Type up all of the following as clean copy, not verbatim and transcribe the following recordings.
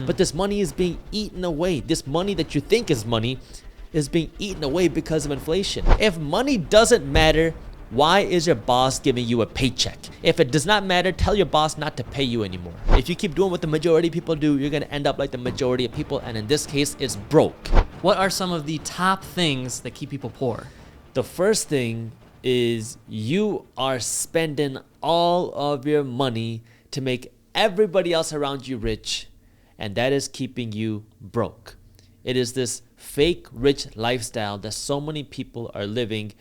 But this money is being eaten away. This money that you think is money is being eaten away because of inflation. If money doesn't matter, why is your boss giving you a paycheck? If it does not matter, tell your boss not to pay you anymore. If you keep doing what the majority of people do, you're going to end up like the majority of people, and in this case, it's broke. What are some of the top things that keep people poor? The first thing is you are spending all of your money to make everybody else around you rich, and that is keeping you broke. It is this fake rich lifestyle that so many people are living,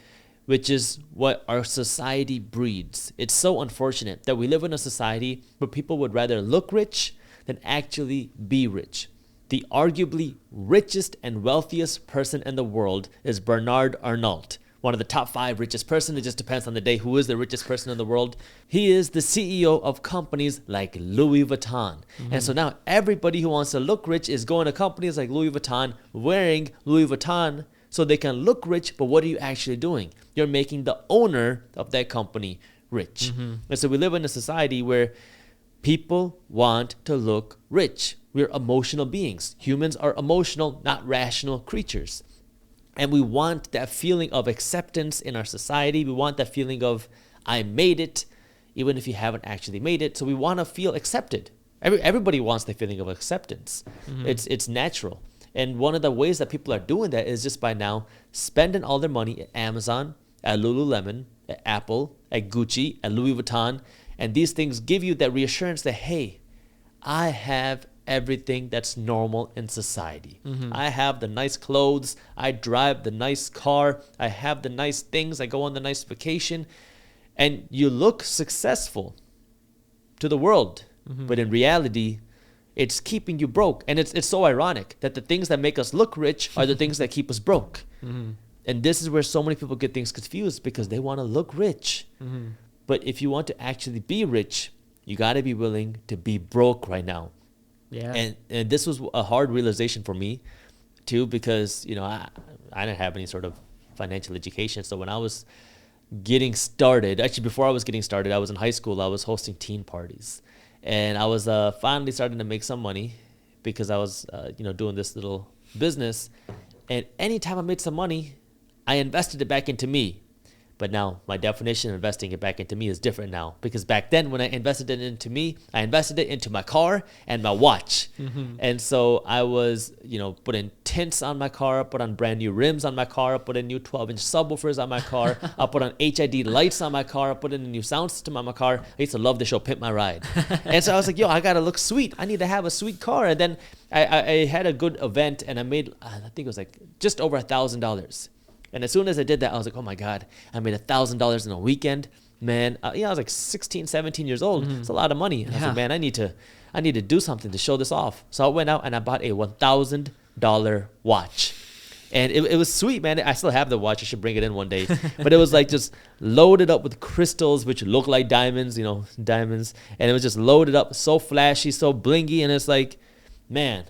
which is what our society breeds. It's so unfortunate that we live in a society where people would rather look rich than actually be rich. The arguably richest and wealthiest person in the world is Bernard Arnault, one of the top 5 richest person. It just depends on the day who is the richest person in the world. He is the CEO of companies like Louis Vuitton. And so now everybody who wants to look rich is going to companies like Louis Vuitton, wearing Louis Vuitton so they can look rich. But what are you actually doing? You're making the owner of that company rich. And so we live in a society where people want to look rich. We're emotional beings. Humans are emotional, not rational creatures. And we want that feeling of acceptance in our society. We want that feeling of, I made it, even if you haven't actually made it. So we want to feel accepted. Everybody wants the feeling of acceptance. It's natural. And one of the ways that people are doing that is just by now spending all their money at Amazon, at Lululemon, at Apple, at Gucci, at Louis Vuitton. And these things give you that reassurance that, hey, I have everything that's normal in society. I have the nice clothes, I drive the nice car, I have the nice things, I go on the nice vacation, and you look successful to the world. But in reality, it's keeping you broke. And it's so ironic that the things that make us look rich are the things that keep us broke. And this is where so many people get things confused, because they want to look rich. But if you want to actually be rich, you got to be willing to be broke right now. Yeah. And this was a hard realization for me too, because, you know, I didn't have any sort of financial education. So when I was getting started, actually before I was getting started, I was in high school, I was hosting teen parties. And I was finally starting to make some money because I was, doing this little business. And anytime I made some money, I invested it back into me. But now my definition of investing it back into me is different now, because back then when I invested it into me, I invested it into my car and my watch. And so I was, putting tints on my car, put on brand new rims on my car, put in new 12-inch subwoofers on my car, I put on HID lights on my car, I put in a new sound system on my car. I used to love the show Pimp My Ride. And so I was like, I got to look sweet. I need to have a sweet car. And then I had a good event and I made, I think it was like just over $1,000. And as soon as I did that, I was like, oh my God, I made $1,000 in a weekend. Man, I was like 16, 17 years old. It's a lot of money. And I was like, man, I need to do something to show this off. So I went out and I bought a $1,000 watch. And it was sweet, man. I still have the watch. I should bring it in one day. But it was like just loaded up with crystals, which look like diamonds, diamonds. And it was just loaded up, so flashy, so blingy. And it's like, man,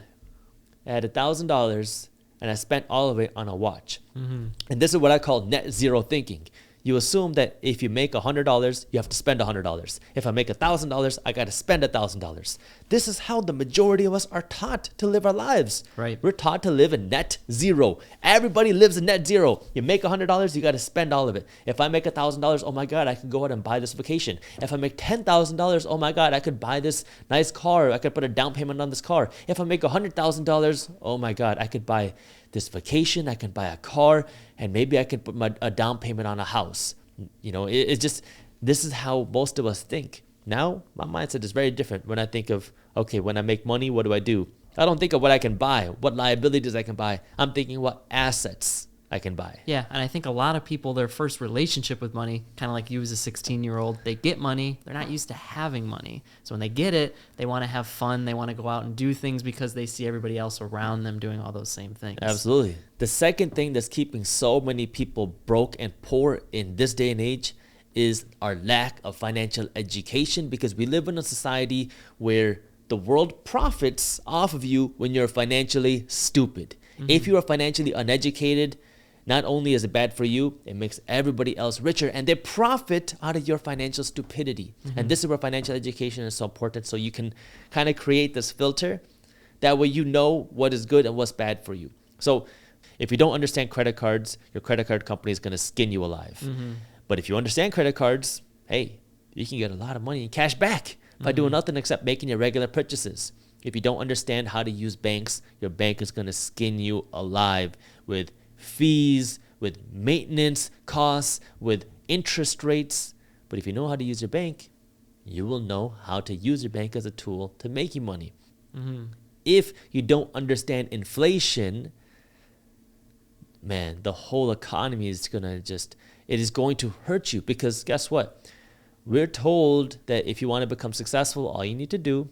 I had $1,000. And I spent all of it on a watch. And this is what I call net zero thinking. You assume that if you make $100, you have to spend $100. If I make $1,000, I got to spend $1,000. This is how the majority of us are taught to live our lives. Right. We're taught to live in net zero. Everybody lives in net zero. You make $100, you got to spend all of it. If I make $1,000, oh my God, I can go out and buy this vacation. If I make $10,000, oh my God, I could buy this nice car. I could put a down payment on this car. If I make $100,000, oh my God, I could buy this vacation, I can buy a car, and maybe I can put a down payment on a house. It's just, this is how most of us think. Now, my mindset is very different when I think of, okay, when I make money, what do? I don't think of what I can buy, what liabilities I can buy. I'm thinking what assets I can buy. Yeah, and I think a lot of people, their first relationship with money, kind of like you as a 16-year-old, they get money, they're not used to having money. So when they get it, they want to have fun, they want to go out and do things because they see everybody else around them doing all those same things. Absolutely. The second thing that's keeping so many people broke and poor in this day and age is our lack of financial education, because we live in a society where the world profits off of you when you're financially stupid. If you are financially uneducated, not only is it bad for you, it makes everybody else richer, and they profit out of your financial stupidity. And this is where financial education is so important, so you can kind of create this filter That way you know what is good and what's bad for you. So if you don't understand credit cards, your credit card company is going to skin you alive. But if you understand credit cards, hey, you can get a lot of money in cash back by doing nothing except making your regular purchases. If you don't understand how to use banks, your bank is going to skin you alive with fees, with maintenance costs, with interest rates. But if you know how to use your bank, you will know how to use your bank as a tool to make you money. If you don't understand inflation, man, the whole economy is it is going to hurt you, because guess what? We're told that if you want to become successful, all you need to do,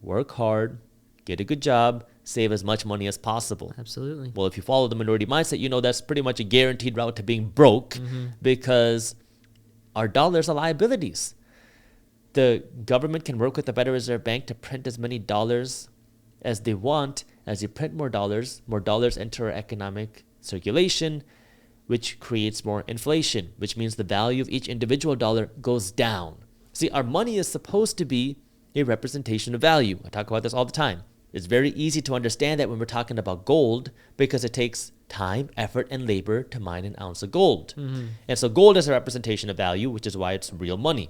work hard, get a good job, save as much money as possible. Absolutely. Well, if you follow the minority mindset, you know that's pretty much a guaranteed route to being broke, because our dollars are liabilities. The government can work with the Federal Reserve Bank to print as many dollars as they want. As you print more dollars enter our economic circulation, which creates more inflation, which means the value of each individual dollar goes down. See, our money is supposed to be a representation of value. I talk about this all the time. It's very easy to understand that when we're talking about gold, because it takes time, effort, and labor to mine an ounce of gold. And so gold is a representation of value, which is why it's real money.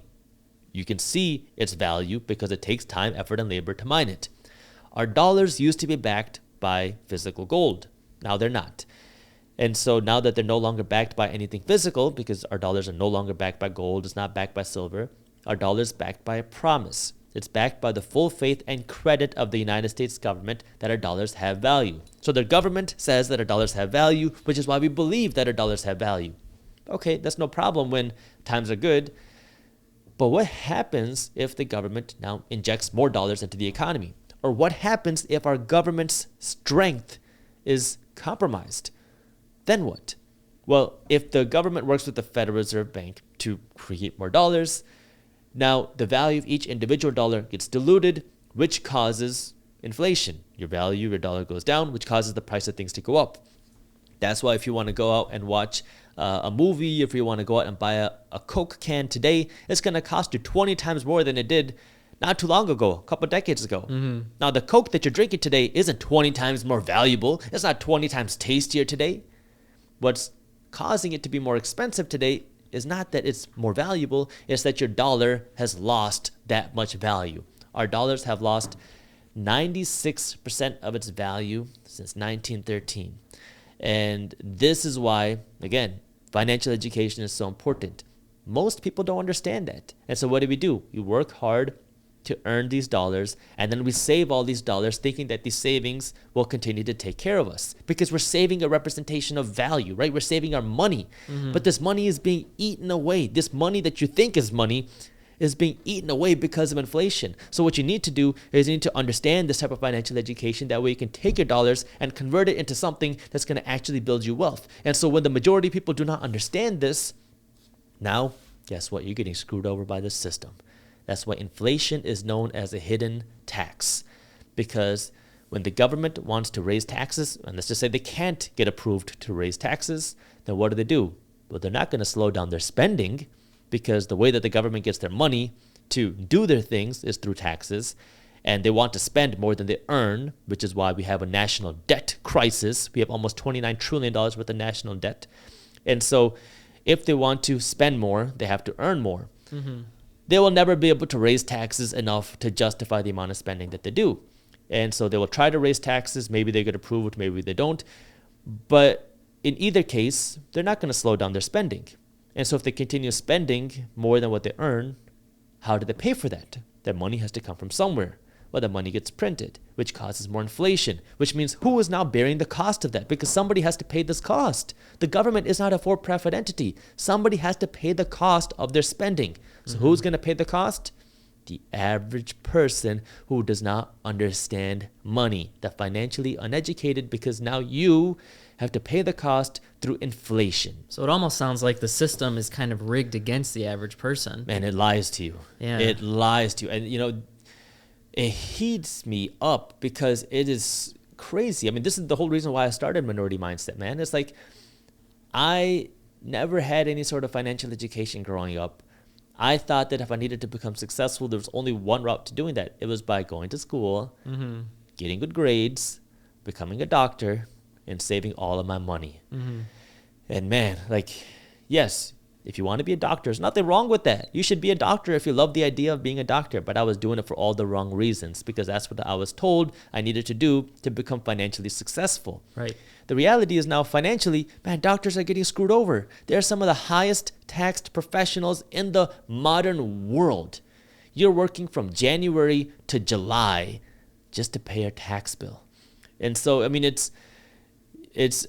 You can see its value because it takes time, effort, and labor to mine it. Our dollars used to be backed by physical gold. Now they're not. And so now that they're no longer backed by anything physical, because our dollars are no longer backed by gold, it's not backed by silver, our dollar is backed by a promise. It's backed by the full faith and credit of the United States government that our dollars have value. So the government says that our dollars have value, which is why we believe that our dollars have value. Okay, that's no problem when times are good. But what happens if the government now injects more dollars into the economy? Or what happens if our government's strength is compromised? Then what? Well, if the government works with the Federal Reserve Bank to create more dollars, now the value of each individual dollar gets diluted, which causes inflation. Your value, your dollar goes down, which causes the price of things to go up. That's why if you want to go out and watch a movie, if you want to go out and buy a Coke can today, it's going to cost you 20 times more than it did not too long ago, a couple of decades ago. Now, the Coke that you're drinking today isn't 20 times more valuable. It's not 20 times tastier today. What's causing it to be more expensive today is not that it's more valuable, it's that your dollar has lost that much value. Our dollars have lost 96% of its value since 1913. And this is why, again, financial education is so important. Most people don't understand that. And so what do? We work hard to earn these dollars, and then we save all these dollars thinking that these savings will continue to take care of us, because we're saving a representation of value, right? We're saving our money, but this money is being eaten away. This money that you think is money is being eaten away because of inflation. So what you need to do is you need to understand this type of financial education. That way you can take your dollars and convert it into something that's going to actually build you wealth. And so when the majority of people do not understand this, now guess what? You're getting screwed over by the system. That's why inflation is known as a hidden tax, because when the government wants to raise taxes, and let's just say they can't get approved to raise taxes, then what do? Well, they're not going to slow down their spending, because the way that the government gets their money to do their things is through taxes, and they want to spend more than they earn, which is why we have a national debt crisis. We have almost $29 trillion worth of national debt. And so if they want to spend more, they have to earn more. They will never be able to raise taxes enough to justify the amount of spending that they do. And so they will try to raise taxes. Maybe they get approved, maybe they don't. But in either case, they're not going to slow down their spending. And so if they continue spending more than what they earn, how do they pay for that? Their money has to come from somewhere. Well, the money gets printed, which causes more inflation, which means who is now bearing the cost of that? Because somebody has to pay this cost. The government is not a for-profit entity. Somebody has to pay the cost of their spending. So who's going to pay the cost? The average person who does not understand money, the financially uneducated, because now you have to pay the cost through inflation. So it almost sounds like the system is kind of rigged against the average person. And it lies to you. Yeah. It lies to you. And, it heats me up because it is crazy. I mean, this is the whole reason why I started Minority Mindset, man. It's like I never had any sort of financial education growing up. I thought that if I needed to become successful, there was only one route to doing that. It was by going to school, getting good grades, becoming a doctor, and saving all of my money. And man, like, yes, if you want to be a doctor, there's nothing wrong with that. You should be a doctor if you love the idea of being a doctor. But I was doing it for all the wrong reasons, because that's what I was told I needed to do to become financially successful. Right. The reality is now financially, man, doctors are getting screwed over. They're some of the highest taxed professionals in the modern world. You're working from January to July just to pay your tax bill. And so, I mean, it's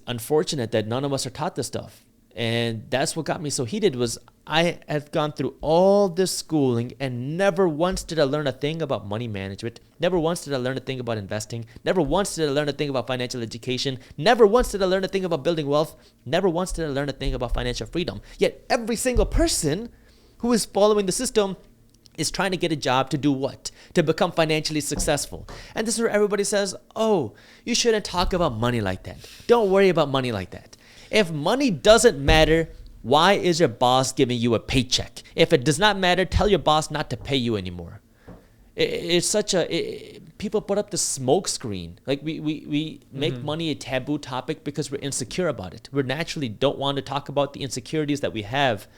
unfortunate that none of us are taught this stuff. And that's what got me so heated, was I have gone through all this schooling and never once did I learn a thing about money management. Never once did I learn a thing about investing. Never once did I learn a thing about financial education. Never once did I learn a thing about building wealth. Never once did I learn a thing about financial freedom. Yet every single person who is following the system is trying to get a job to do what? To become financially successful. And this is where everybody says, oh, you shouldn't talk about money like that. Don't worry about money like that. If money doesn't matter, why is your boss giving you a paycheck? If it does not matter, tell your boss not to pay you anymore. It's such a, people put up the smoke screen. Like we make money a taboo topic because we're insecure about it. We naturally don't want to talk about the insecurities that we have.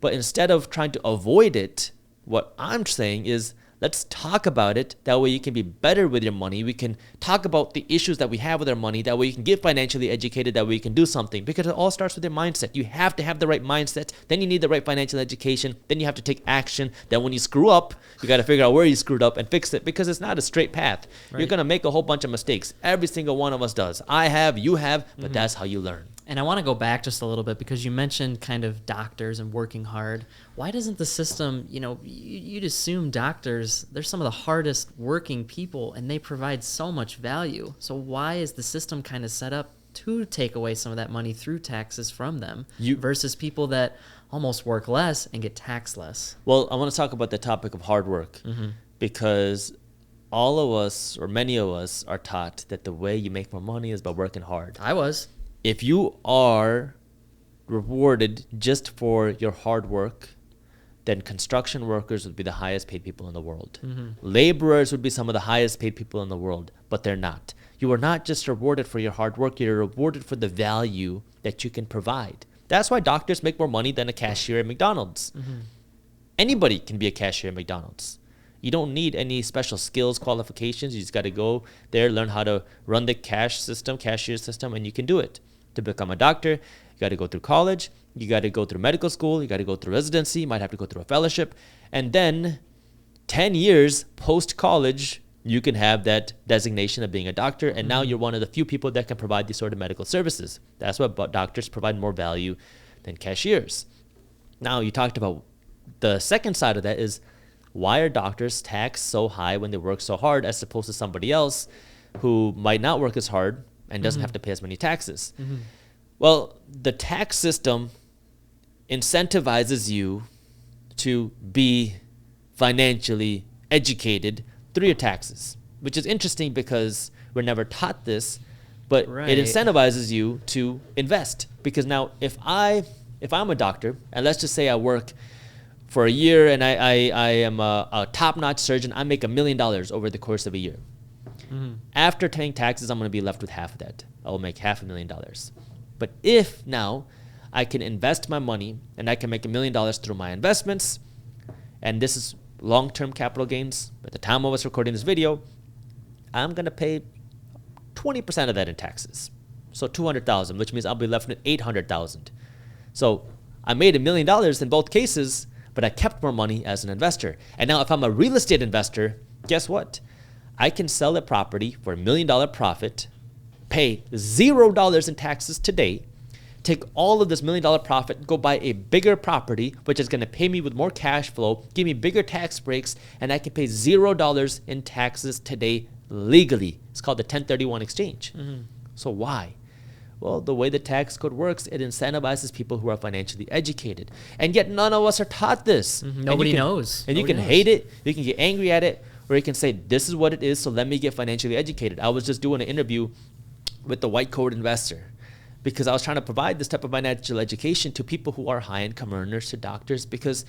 But instead of trying to avoid it, what I'm saying is, let's talk about it. That way you can be better with your money. We can talk about the issues that we have with our money. That way you can get financially educated. That way you can do something. Because it all starts with your mindset. You have to have the right mindset. Then you need the right financial education. Then you have to take action. Then when you screw up, you got to figure out where you screwed up and fix it. Because it's not a straight path. Right. You're going to make a whole bunch of mistakes. Every single one of us does. I have, you have, but that's how you learn. And I want to go back just a little bit, because you mentioned kind of doctors and working hard. Why doesn't the system, you'd assume doctors, they're some of the hardest working people and they provide so much value. So why is the system kind of set up to take away some of that money through taxes from them versus people that almost work less and get taxed less? Well, I want to talk about the topic of hard work because all of us, or many of us, are taught that the way you make more money is by working hard. I was. If you are rewarded just for your hard work, then construction workers would be the highest paid people in the world. Laborers would be some of the highest paid people in the world, but they're not. You are not just rewarded for your hard work, you're rewarded for the value that you can provide. That's why doctors make more money than a cashier at McDonald's. Anybody can be a cashier at McDonald's. You don't need any special skills, qualifications. You just got to go there, learn how to run the cashier system, and you can do it. To become a doctor, you got to go through college, you got to go through medical school, you got to go through residency, you might have to go through a fellowship, and then 10 years post-college, you can have that designation of being a doctor, and now you're one of the few people that can provide these sort of medical services. That's why doctors provide more value than cashiers. Now, you talked about the second side of that is, why are doctors taxed so high when they work so hard as opposed to somebody else who might not work as hard and doesn't have to pay as many taxes? Well, the tax system incentivizes you to be financially educated through your taxes, which is interesting because we're never taught this, but it incentivizes you to invest. Because now if I'm a doctor, and let's just say I work for a year and I am a top-notch surgeon, I make $1 million over the course of a year. After paying taxes, I'm going to be left with half of that. I will make $500,000. But if now I can invest my money and I can make $1 million through my investments, and this is long-term capital gains, at the time I was recording this video, I'm going to pay 20% of that in taxes. So $200,000, which means I'll be left with $800,000. So I made $1 million in both cases, but I kept more money as an investor. And now if I'm a real estate investor, guess what? I can sell a property for $1 million profit, pay $0 in taxes today, take all of this $1 million profit, go buy a bigger property, which is going to pay me with more cash flow, give me bigger tax breaks, and I can pay $0 in taxes today legally. It's called the 1031 exchange. So why? Well, the way the tax code works, it incentivizes people who are financially educated. And yet none of us are taught this. Nobody knows. And you can hate it, you can get angry at it, or you can say, this is what it is, so let me get financially educated. I was just doing an interview with the white coat investor because I was trying to provide this type of financial education to people who are high-income earners, to doctors, because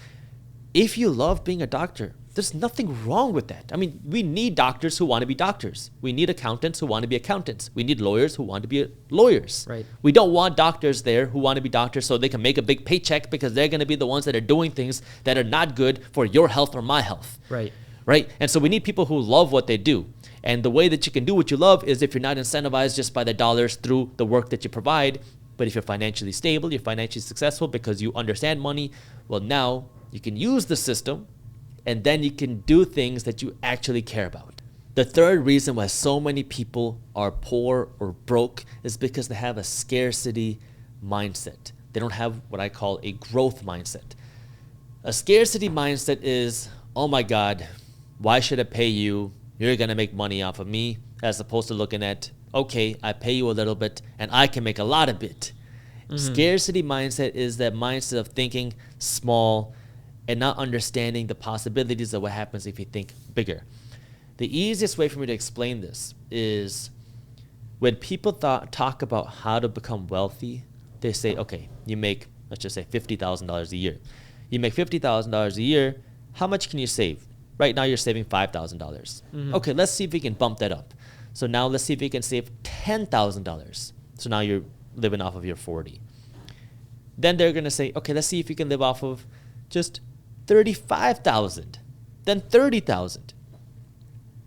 if you love being a doctor, there's nothing wrong with that. I mean, we need doctors who want to be doctors. We need accountants who want to be accountants. We need lawyers who want to be lawyers. Right. We don't want doctors there who want to be doctors so they can make a big paycheck because they're going to be the ones that are doing things that are not good for your health or my health. Right. Right? And so we need people who love what they do. And the way that you can do what you love is if you're not incentivized just by the dollars through the work that you provide, but if you're financially stable, you're financially successful because you understand money, well, now you can use the system and then you can do things that you actually care about. The third reason why so many people are poor or broke is because they have a scarcity mindset. They don't have what I call a growth mindset. A scarcity mindset is, oh my God, why should I pay you? You're going to make money off of me, as opposed to looking at, okay, I pay you a little bit and I can make a lot of it. Scarcity mindset is that mindset of thinking small and not understanding the possibilities of what happens if you think bigger. The easiest way for me to explain this is when people talk about how to become wealthy, they say, okay, you make, let's just say $50,000 a year. You make $50,000 a year, how much can you save? Right now you're saving $5,000. Okay, let's see if we can bump that up. So now let's see if we can save $10,000. So now you're living off of your 40. Then they're going to say, okay, let's see if you can live off of just 35,000, then 30,000.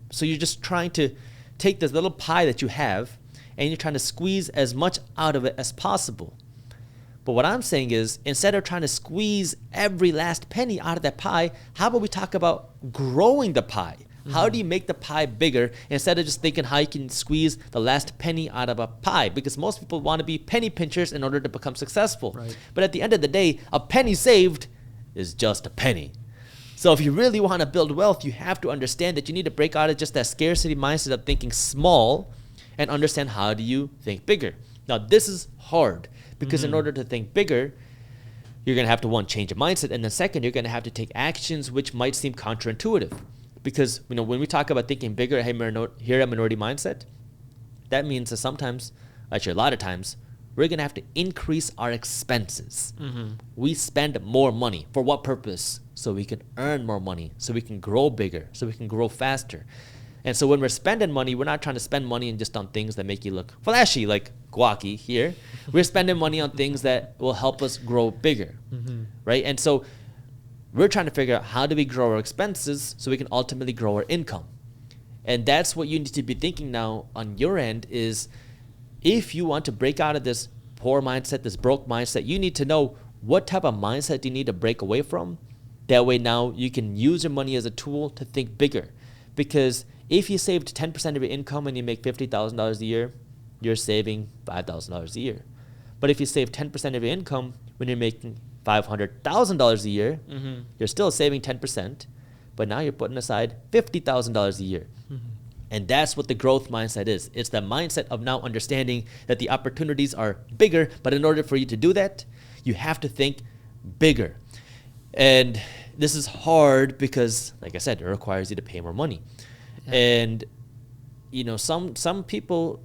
So you're just trying to take this little pie that you have and you're trying to squeeze as much out of it as possible. But what I'm saying is, instead of trying to squeeze every last penny out of that pie, how about we talk about growing the pie? How do you make the pie bigger instead of just thinking how you can squeeze the last penny out of a pie? Because most people want to be penny pinchers in order to become successful. Right. But at the end of the day, a penny saved is just a penny. So if you really want to build wealth, you have to understand that you need to break out of just that scarcity mindset of thinking small and understand how do you think bigger. Now, this is hard because in order to think bigger, you're going to have to, one, change your mindset. And then second, you're going to have to take actions which might seem counterintuitive. Because, you know, when we talk about thinking bigger here at Minority Mindset, that means that sometimes, actually a lot of times, we're going to have to increase our expenses. We spend more money. For what purpose? So we can earn more money, so we can grow bigger, so we can grow faster. And so when we're spending money, we're not trying to spend money just on things that make you look flashy, like guac here. We're spending money on things that will help us grow bigger, right? And so we're trying to figure out how do we grow our expenses so we can ultimately grow our income. And that's what you need to be thinking now on your end is, if you want to break out of this poor mindset, this broke mindset, you need to know what type of mindset do you need to break away from. That way now you can use your money as a tool to think bigger. Because if you saved 10% of your income and you make $50,000 a year, you're saving $5,000 a year. But if you save 10% of your income when you're making $500,000 a year, you're still saving 10%, but now you're putting aside $50,000 a year. And that's what the growth mindset is. It's the mindset of now understanding that the opportunities are bigger, but in order for you to do that, you have to think bigger. And this is hard because, like I said, it requires you to pay more money. Yeah. And, you know, some people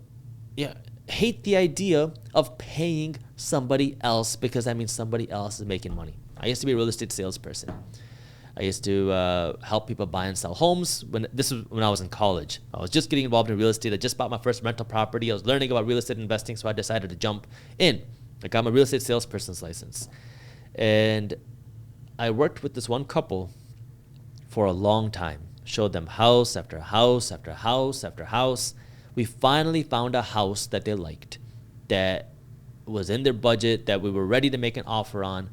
hate the idea of paying somebody else because that means somebody else is making money. I used to be a real estate salesperson. I used to help people buy and sell homes. This was when I was in college. I was just getting involved in real estate. I just bought my first rental property. I was learning about real estate investing, so I decided to jump in. I got my real estate salesperson's license. And I worked with this one couple for a long time. Showed them house after house after house after house. We finally found a house that they liked, that was in their budget, that we were ready to make an offer on.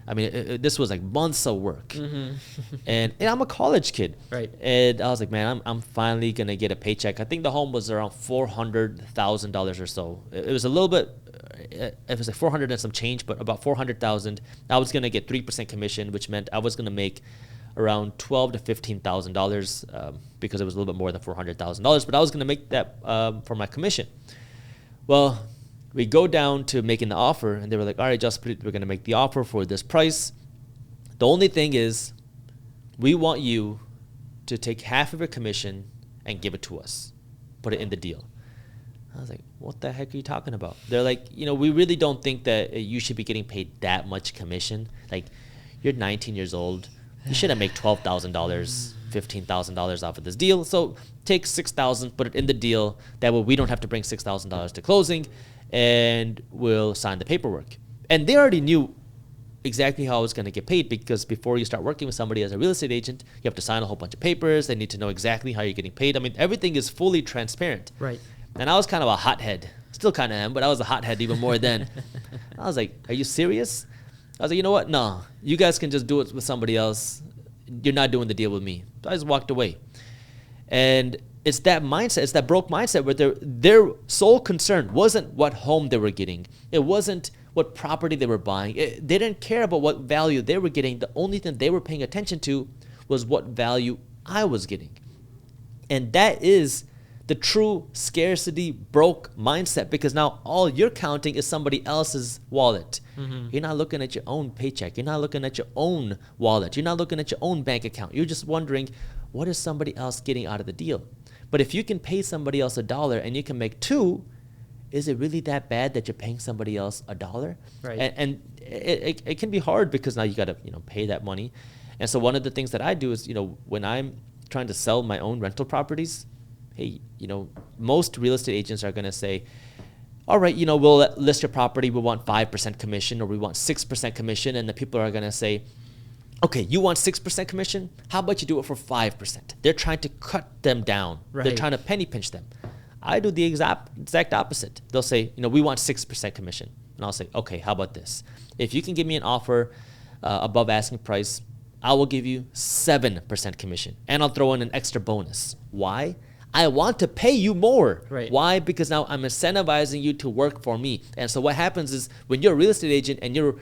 I mean, this was like months of work. And I'm a college kid. Right. And I was like, man, I'm finally going to get a paycheck. I think the home was around $400,000 or so. It was a little bit, it was like 400 and some change, but about 400,000. I was going to get 3% commission, which meant I was going to make around $12,000 to $15,000 because it was a little bit more than $400,000. But I was going to make that for my commission. Well, we go down to making the offer, and they were like, all right, Jaspreet, we're going to make the offer for this price. The only thing is, we want you to take half of your commission and give it to us. Put it in the deal. I was like, what the heck are you talking about? They're like, you know, we really don't think that you should be getting paid that much commission. Like, you're 19 years old. you shouldn't make $12,000, $15,000 off of this deal. So take $6,000, put it in the deal. That way we don't have to bring $6,000 to closing, and we'll sign the paperwork. And they already knew exactly how I was going to get paid, because before you start working with somebody as a real estate agent, you have to sign a whole bunch of papers. They need to know exactly how you're getting paid. I mean, everything is fully transparent. Right. And I was kind of a hothead. Still kind of am, but I was a hothead even more then. I was like, are you serious? I was like, you know what? No, you guys can just do it with somebody else. You're not doing the deal with me. So I just walked away. And it's that mindset, it's that broke mindset where their sole concern wasn't what home they were getting. It wasn't what property they were buying. They didn't care about what value they were getting. The only thing they were paying attention to was what value I was getting. And that is the true scarcity broke mindset, because now all you're counting is somebody else's wallet. Mm-hmm. You're not looking at your own paycheck. You're not looking at your own wallet. You're not looking at your own bank account. You're just wondering, what is somebody else getting out of the deal? But if you can pay somebody else $1 and you can make $2, is it really that bad that you're paying somebody else $1? Right. And it can be hard, because now you got to pay that money. And so one of the things that I do is, when I'm trying to sell my own rental properties, hey, most real estate agents are going to say, all right, we'll list your property. We want 5% commission, or we want 6% commission. And the people are going to say, okay, you want 6% commission? How about you do it for 5%? They're trying to cut them down. Right. They're trying to penny pinch them. I do the exact opposite. They'll say, we want 6% commission. And I'll say, okay, how about this? If you can give me an offer above asking price, I will give you 7% commission. And I'll throw in an extra bonus. Why? I want to pay you more. Right. Why? Because now I'm incentivizing you to work for me. And so what happens is, when you're a real estate agent and you're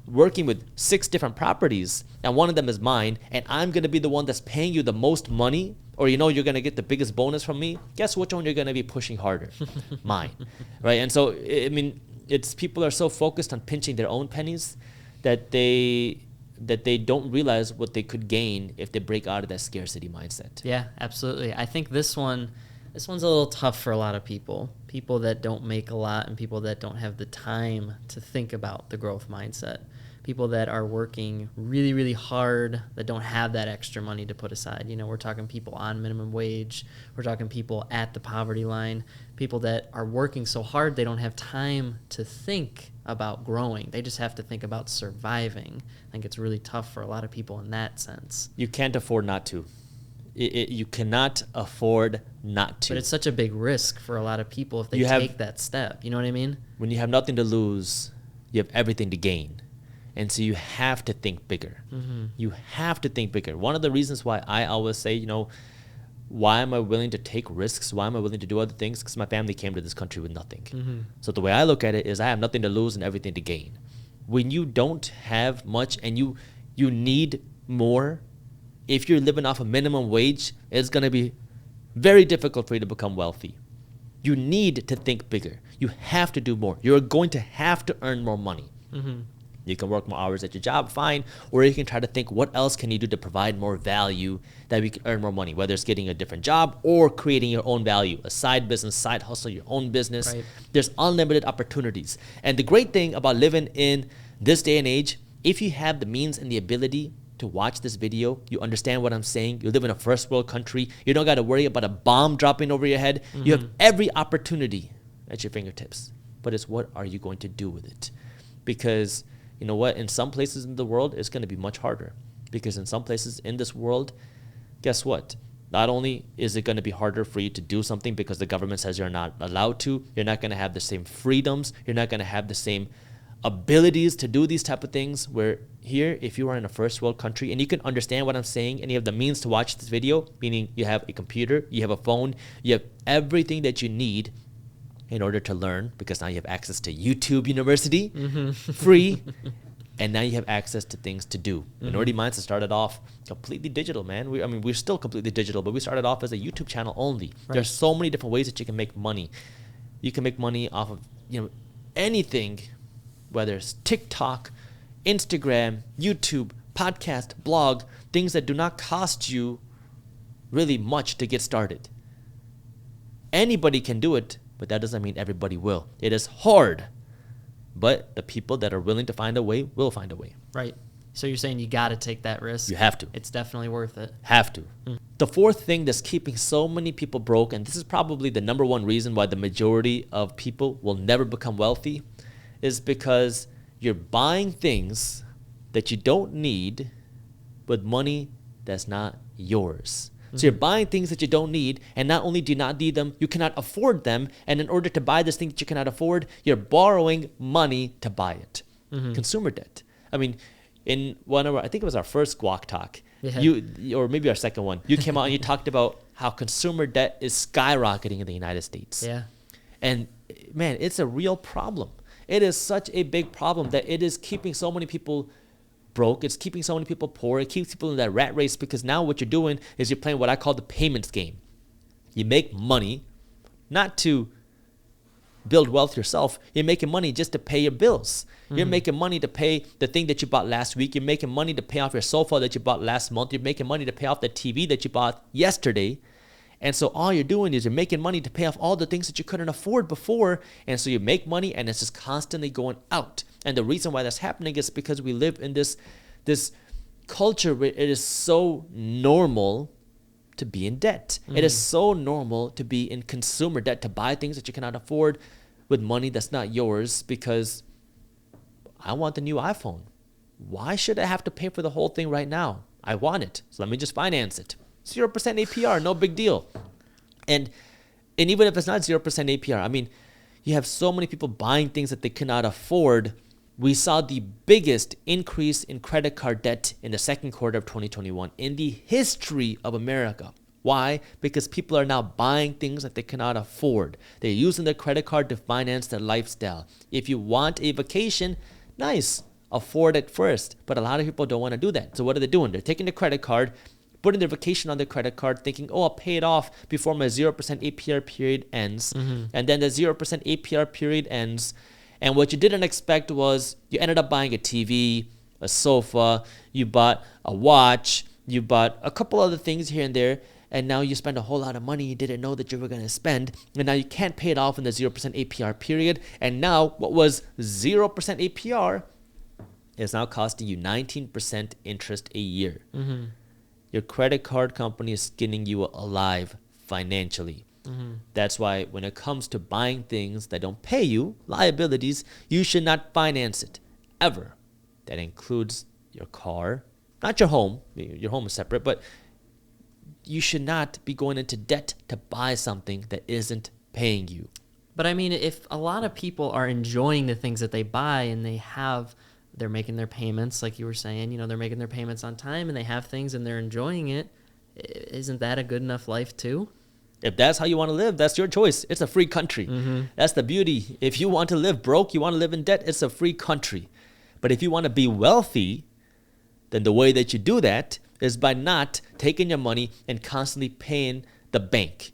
working with 6 different properties, and one of them is mine, and I'm going to be the one that's paying you the most money, or you're going to get the biggest bonus from me, guess which one you're going to be pushing harder? Mine. Right? And so, I mean, it's people are so focused on pinching their own pennies that they don't realize what they could gain if they break out of that scarcity mindset. Yeah, absolutely. I think this one's a little tough for a lot of people that don't make a lot, and people that don't have the time to think about the growth mindset. People that are working really, really hard, that don't have that extra money to put aside. We're talking people on minimum wage. We're talking people at the poverty line. People that are working so hard they don't have time to think about growing. They just have to think about surviving. I think it's really tough for a lot of people in that sense. You can't afford not to. You cannot afford not to. But it's such a big risk for a lot of people if they take that step. You know what I mean? When you have nothing to lose, you have everything to gain. And so you have to think bigger. Mm-hmm. You have to think bigger. One of the reasons why I always say, why am I willing to take risks? Why am I willing to do other things? Because my family came to this country with nothing. Mm-hmm. So the way I look at it is, I have nothing to lose and everything to gain. When you don't have much and you need more, if you're living off a minimum wage, it's going to be very difficult for you to become wealthy. You need to think bigger. You have to do more. You're going to have to earn more money. Mm-hmm. You can work more hours at your job, fine, or you can try to think, what else can you do to provide more value that we can earn more money, whether it's getting a different job or creating your own value, a side business, side hustle, your own business. Right. There's unlimited opportunities. And the great thing about living in this day and age, if you have the means and the ability to watch this video, you understand what I'm saying, you live in a first world country, you don't got to worry about a bomb dropping over your head. Mm-hmm. You have every opportunity at your fingertips. But it's, what are you going to do with it? Because you know what? In some places in the world, it's going to be much harder. Because in some places in this world, guess what? Not only is it going to be harder for you to do something because the government says you're not allowed to, you're not going to have the same freedoms, you're not going to have the same abilities to do these type of things. Where here, if you are in a first world country and you can understand what I'm saying and you have the means to watch this video, meaning you have a computer, you have a phone, you have everything that you need in order to learn, because now you have access to YouTube University, free, and now you have access to things to do. Minority Mindset started off completely digital, man. We're still completely digital, but we started off as a YouTube channel only. Right. There's so many different ways that you can make money. You can make money off of anything, whether it's TikTok, Instagram, YouTube, podcast, blog, things that do not cost you really much to get started. Anybody can do it, but that doesn't mean everybody will. It is hard, but the people that are willing to find a way will find a way. Right. So you're saying you got to take that risk. You have to. It's definitely worth it. Have to. The fourth thing that's keeping so many people broke, and this is probably the number one reason why the majority of people will never become wealthy, is because you're buying things that you don't need with money that's not yours. So you're buying things that you don't need, and not only do you not need them, you cannot afford them. And in order to buy this thing that you cannot afford, you're borrowing money to buy it. Consumer debt. I mean, in one of our, I think it was our first Guac talk, or maybe our second one, you came out and you talked about how consumer debt is skyrocketing in the United States. Yeah. And man, it's a real problem. It is such a big problem that it is keeping so many people broke. It's keeping so many people poor. It keeps people in that rat race, because now what you're doing is you're playing what I call the payments game. You make money not to build wealth yourself. You're making money just to pay your bills. You're making money to pay the thing that you bought last week. You're making money to pay off your sofa that you bought last month. You're making money to pay off the TV that you bought yesterday. And so all you're doing is you're making money to pay off all the things that you couldn't afford before. And so you make money, and it's just constantly going out. And the reason why that's happening is because we live in this culture where it is so normal to be in debt. It is so normal to be in consumer debt, to buy things that you cannot afford with money that's not yours, because I want the new iPhone. Why should I have to pay for the whole thing right now? I want it, so let me just finance it. 0% APR, no big deal. And even if it's not 0% APR, I mean, you have so many people buying things that they cannot afford. We saw the biggest increase in credit card debt in the second quarter of 2021 in the history of America. Why? Because people are now buying things that they cannot afford. They're using their credit card to finance their lifestyle. If you want a vacation, nice, afford it first. But a lot of people don't want to do that. So what are they doing? They're taking the credit card, putting their vacation on their credit card, thinking, oh, I'll pay it off before my 0% APR period ends. And then the 0% APR period ends. And what you didn't expect was you ended up buying a TV, a sofa, you bought a watch, you bought a couple other things here and there, and now you spend a whole lot of money you didn't know that you were going to spend, and now you can't pay it off in the 0% APR period, and now what was 0% APR is now costing you 19% interest a year. Your credit card company is skinning you alive financially. That's why when it comes to buying things that don't pay you, liabilities, you should not finance it, ever. That includes your car, not your home. Your home is separate, but you should not be going into debt to buy something that isn't paying you. But I mean, if a lot of people are enjoying the things that they buy, and they're making their payments, like you were saying, they're making their payments on time, and they have things and they're enjoying it, isn't that a good enough life too? If that's how you want to live, that's your choice. It's a free country. That's the beauty. If you want to live broke, you want to live in debt, it's a free country. But if you want to be wealthy, then the way that you do that is by not taking your money and constantly paying the bank.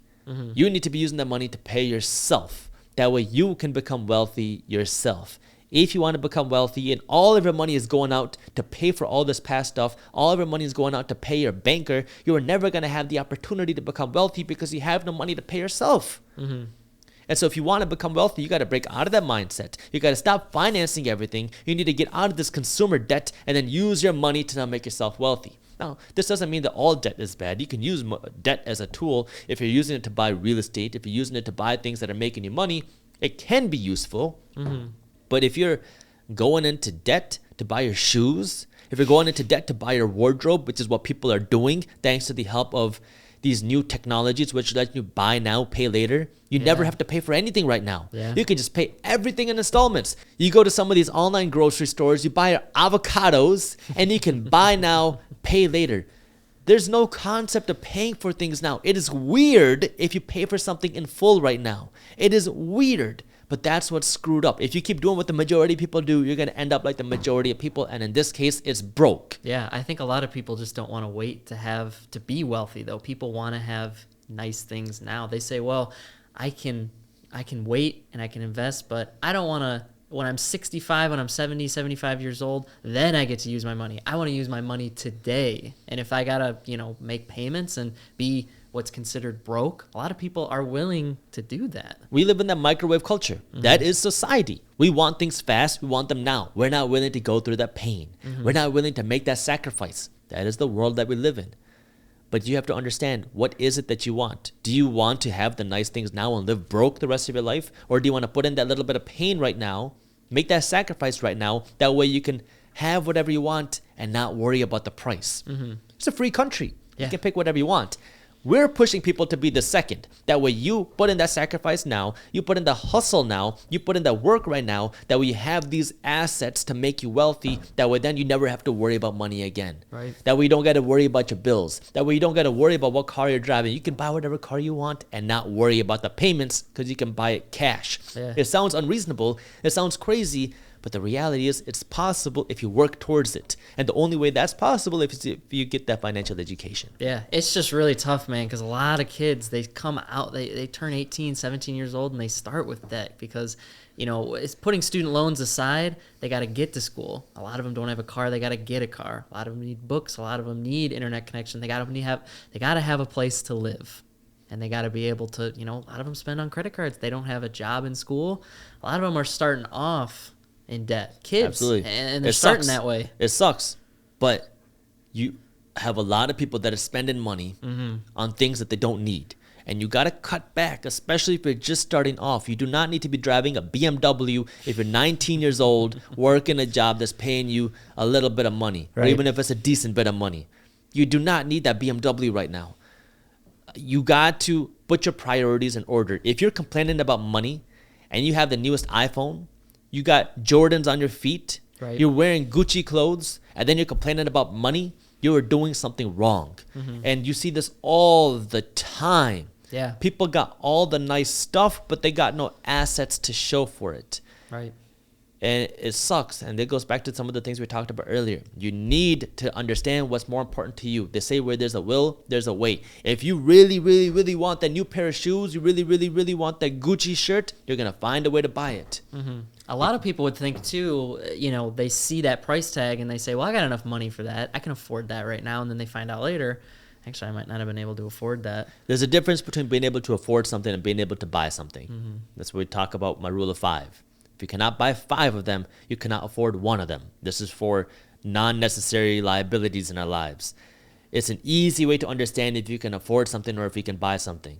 You need to be using that money to pay yourself. That way you can become wealthy yourself. If you want to become wealthy and all of your money is going out to pay for all this past stuff, all of your money is going out to pay your banker, you are never going to have the opportunity to become wealthy because you have no money to pay yourself. And so if you want to become wealthy, you got to break out of that mindset. You got to stop financing everything. You need to get out of this consumer debt and then use your money to now make yourself wealthy. Now, this doesn't mean that all debt is bad. You can use debt as a tool. If you're using it to buy real estate, if you're using it to buy things that are making you money, it can be useful. But if you're going into debt to buy your shoes, if you're going into debt to buy your wardrobe, which is what people are doing thanks to the help of these new technologies, which let you buy now, pay later, you never have to pay for anything right now. You can just pay everything in installments. You go to some of these online grocery stores, you buy your avocados, and you can buy now, pay later. There's no concept of paying for things now. It is weird if you pay for something in full right now. It is weird. But that's what's screwed up. If you keep doing what the majority of people do, you're going to end up like the majority of people. And in this case, it's broke. Yeah, I think a lot of people just don't want to wait to be wealthy, though. People want to have nice things now. They say, well, I can wait and I can invest, but I don't want to, when I'm 65, when I'm 70, 75 years old, then I get to use my money. I want to use my money today. And if I got to, make payments and be what's considered broke, a lot of people are willing to do that. We live in that microwave culture. That is society. We want things fast. We want them now. We're not willing to go through that pain. We're not willing to make that sacrifice. That is the world that we live in. But you have to understand, what is it that you want? Do you want to have the nice things now and live broke the rest of your life? Or do you want to put in that little bit of pain right now, make that sacrifice right now, that way you can have whatever you want and not worry about the price? It's a free country. Yeah. You can pick whatever you want. We're pushing people to be the second. That way you put in that sacrifice now, you put in the hustle now, you put in the work right now, that way you have these assets to make you wealthy, that way then you never have to worry about money again. Right. That way you don't got to worry about your bills. That way you don't got to worry about what car you're driving. You can buy whatever car you want and not worry about the payments because you can buy it cash. Yeah. It sounds unreasonable. It sounds crazy. But the reality is it's possible if you work towards it. And the only way that's possible is if you get that financial education. Yeah, it's just really tough, man, because a lot of kids, they come out, they turn 18, 17 years old, and they start with debt because, you know, it's putting student loans aside, they got to get to school. A lot of them don't have a car, they got to get a car. A lot of them need books, a lot of them need internet connection. They got to have a place to live. And they got to be able to, you know, a lot of them spend on credit cards. They don't have a job in school. A lot of them are starting off in debt. Kids. Absolutely. And they're starting that way. It sucks. But you have a lot of people that are spending money on things that they don't need. And you got to cut back, especially if you're just starting off. You do not need to be driving a BMW if you're 19 years old, working a job that's paying you a little bit of money, or even if it's a decent bit of money. You do not need that BMW right now. You got to put your priorities in order. If you're complaining about money and you have the newest iPhone, you got Jordans on your feet, you're wearing Gucci clothes, and then you're complaining about money, you are doing something wrong. And you see this all the time. Yeah. People got all the nice stuff, but they got no assets to show for it. Right. And it sucks. And it goes back to some of the things we talked about earlier. You need to understand what's more important to you. They say where there's a will, there's a way. If you really, really, really want that new pair of shoes, you really, really, really want that Gucci shirt, you're going to find a way to buy it. A lot of people would think too, you know, they see that price tag and they say, well, I got enough money for that. I can afford that right now. And then they find out later, actually, I might not have been able to afford that. There's a difference between being able to afford something and being able to buy something. That's what we talk about, my rule of 5. If you cannot buy 5 of them, you cannot afford 1 of them. This is for non-necessary liabilities in our lives. It's an easy way to understand if you can afford something or if you can buy something.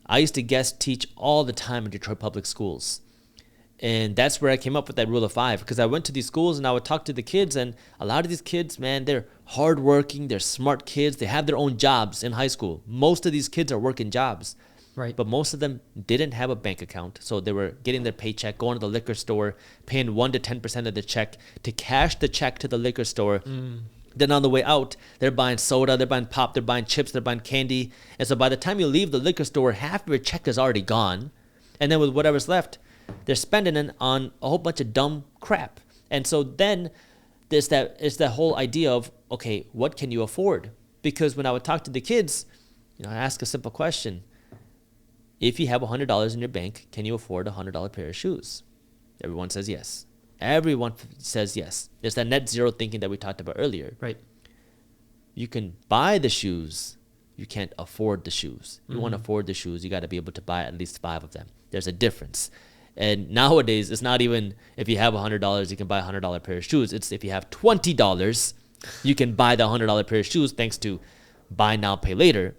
I used to guest teach all the time in Detroit public schools. And that's where I came up with that rule of 5, because I went to these schools and I would talk to the kids, and a lot of these kids, man, they're hardworking, they're smart kids, they have their own jobs in high school. Most of these kids are working jobs. Right. But most of them didn't have a bank account. So they were getting their paycheck, going to the liquor store, paying 1 to 10% of the check to cash the check to the liquor store. Then on the way out, they're buying soda, they're buying pop, they're buying chips, they're buying candy. And so by the time you leave the liquor store, half of your check is already gone. And then with whatever's left, they're spending it on a whole bunch of dumb crap. And so then it's that whole idea of, okay, what can you afford? Because when I would talk to the kids, you know, I ask a simple question. If you have $100 in your bank, can you afford a $100 pair of shoes? Everyone says yes. Everyone says yes. It's that net zero thinking that we talked about earlier. Right. You can buy the shoes. You can't afford the shoes. You want to afford the shoes, you got to be able to buy at least 5 of them. There's a difference. And nowadays, it's not even if you have $100, you can buy a $100 pair of shoes. It's if you have $20, you can buy the $100 pair of shoes thanks to buy now, pay later.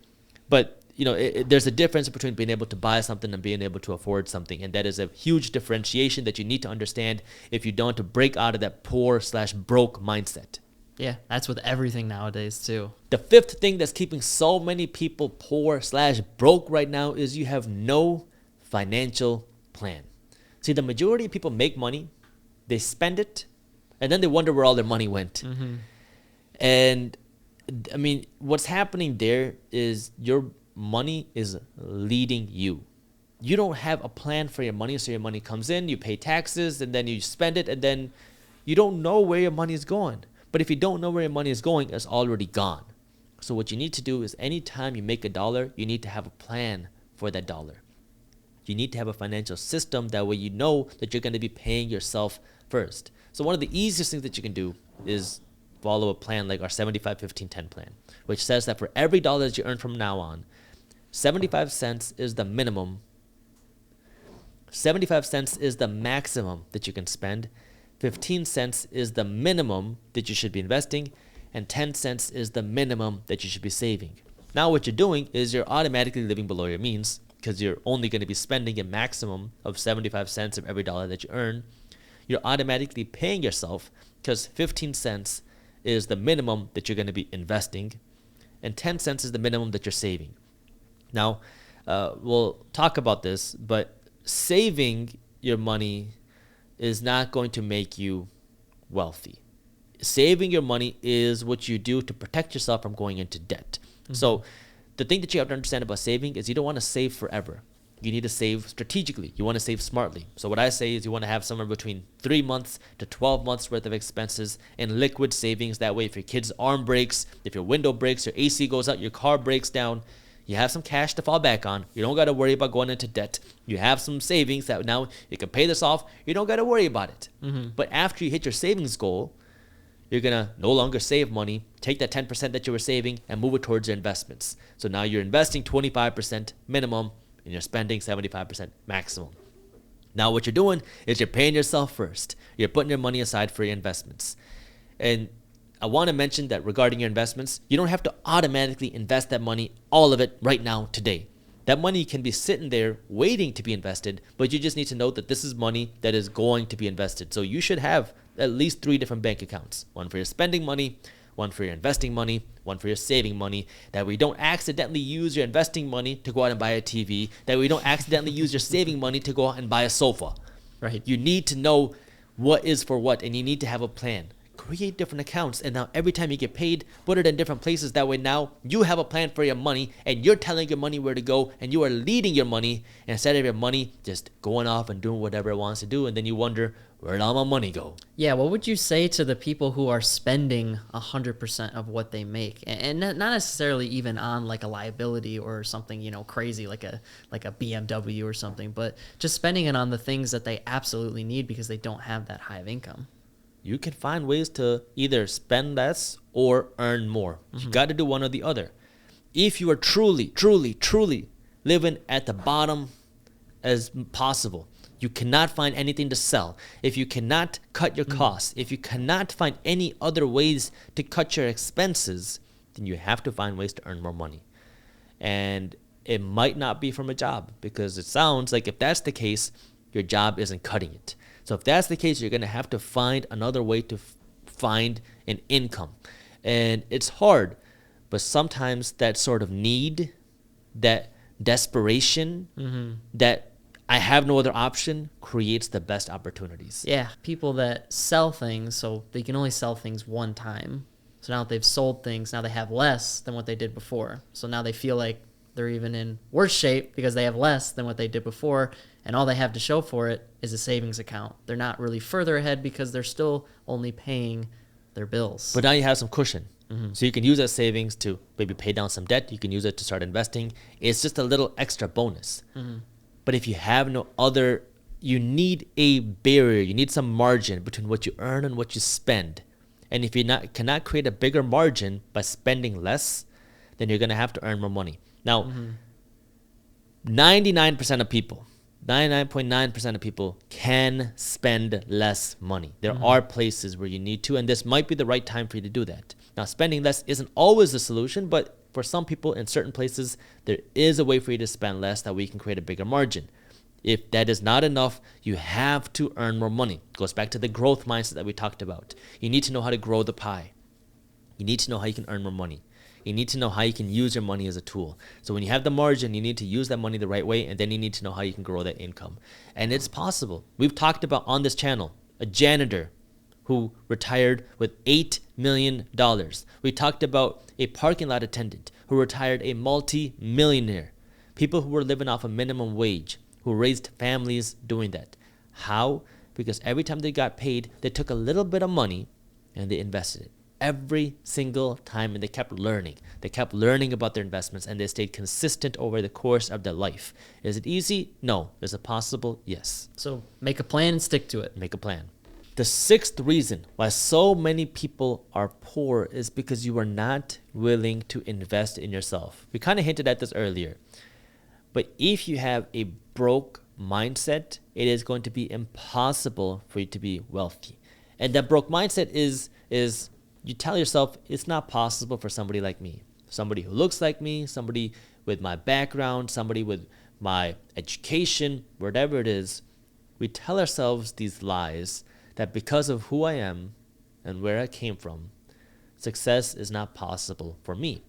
But you know, there's a difference between being able to buy something and being able to afford something. And that is a huge differentiation that you need to understand if you don't want to break out of that poor/broke mindset. Yeah, that's with everything nowadays too. The 5th thing that's keeping so many people poor/broke right now is you have no financial plan. See, the majority of people make money, they spend it, and then they wonder where all their money went. And I mean, what's happening there is your money is leading you. You don't have a plan for your money, so your money comes in, you pay taxes, and then you spend it, and then you don't know where your money is going. But if you don't know where your money is going, it's already gone. So what you need to do is anytime you make $1, you need to have a plan for that dollar. You need to have a financial system, that way you know that you're going to be paying yourself first. So one of the easiest things that you can do is follow a plan like our 75-15-10 plan, which says that for every $1 that you earn from now on, 75 cents is the minimum. 75 cents is the maximum that you can spend. 15 cents is the minimum that you should be investing. And 10 cents is the minimum that you should be saving. Now what you're doing is you're automatically living below your means because you're only going to be spending a maximum of 75 cents of every dollar that you earn. You're automatically paying yourself because 15 cents is the minimum that you're going to be investing, and 10 cents is the minimum that you're saving. Now, we'll talk about this, but saving your money is not going to make you wealthy. Saving your money is what you do to protect yourself from going into debt. So the thing that you have to understand about saving is you don't want to save forever. You need to save strategically. You want to save smartly. So what I say is you want to have somewhere between 3 months to 12 months worth of expenses in liquid savings. That way, if your kid's arm breaks, if your window breaks, your AC goes out, your car breaks down, you have some cash to fall back on. You don't got to worry about going into debt. You have some savings that now you can pay this off. You don't got to worry about it. But after you hit your savings goal, you're going to no longer save money, take that 10% that you were saving and move it towards your investments. So now you're investing 25% minimum and you're spending 75% maximum. Now what you're doing is you're paying yourself first. You're putting your money aside for your investments. And I want to mention that regarding your investments, you don't have to automatically invest that money, all of it right now, today. That money can be sitting there waiting to be invested, but you just need to know that this is money that is going to be invested. So you should have at least 3 different bank accounts. One for your spending money, one for your investing money, one for your saving money. That way you don't accidentally use your investing money to go out and buy a TV. That way you don't accidentally use your saving money to go out and buy a sofa. Right. You need to know what is for what, and you need to have a plan. Create different accounts, and now every time you get paid, put it in different places. That way now you have a plan for your money, and you're telling your money where to go, and you are leading your money instead of your money just going off and doing whatever it wants to do, and then you wonder, where'd all my money go? Yeah, what would you say to the people who are spending 100% of what they make, and not necessarily even on like a liability or something, you know, crazy like a BMW or something, but just spending it on the things that they absolutely need because they don't have that high of income? You can find ways to either spend less or earn more. You got to do one or the other. If you are truly living at the bottom as possible, you cannot find anything to sell. If you cannot cut your costs, if you cannot find any other ways to cut your expenses, then you have to find ways to earn more money. And it might not be from a job, because it sounds like if that's the case, your job isn't cutting it. So if that's the case, you're going to have to find another way to find an income. And it's hard, but sometimes that sort of need, that desperation, that I have no other option, creates the best opportunities. Yeah, people that sell things, so they can only sell things one time. So now that they've sold things, now they have less than what they did before. So now they feel like they're even in worse shape because they have less than what they did before, and all they have to show for it is a savings account. They're not really further ahead because they're still only paying their bills. But now you have some cushion. So you can use that savings to maybe pay down some debt. You can use it to start investing. It's just a little extra bonus. But if you have no other, you need a barrier. You need some margin between what you earn and what you spend. And if you cannot create a bigger margin by spending less, then you're going to have to earn more money. Now, 99% of people, 99.9% of people can spend less money. There are places where you need to, and this might be the right time for you to do that. Now, spending less isn't always the solution, but for some people in certain places, there is a way for you to spend less that we can create a bigger margin. If that is not enough, you have to earn more money. It goes back to the growth mindset that we talked about. You need to know how to grow the pie. You need to know how you can earn more money. You need to know how you can use your money as a tool. So when you have the margin, you need to use that money the right way, and then you need to know how you can grow that income. And it's possible. We've talked about on this channel a janitor who retired with $8 million. We talked about a parking lot attendant who retired a multi-millionaire. People who were living off a minimum wage, who raised families doing that. How? Because every time they got paid, they took a little bit of money and they invested it. Every single time, and they kept learning. They kept learning about their investments, and they stayed consistent over the course of their life. Is it easy? No. Is it possible? Yes. So make a plan and stick to it. Make a plan. The sixth reason why so many people are poor is because you are not willing to invest in yourself. We kind of hinted at this earlier. But if you have a broke mindset, it is going to be impossible for you to be wealthy. And that broke mindset is you tell yourself it's not possible for somebody like me, somebody who looks like me, somebody with my background, somebody with my education, whatever it is. We tell ourselves these lies that because of who I am and where I came from, success is not possible for me.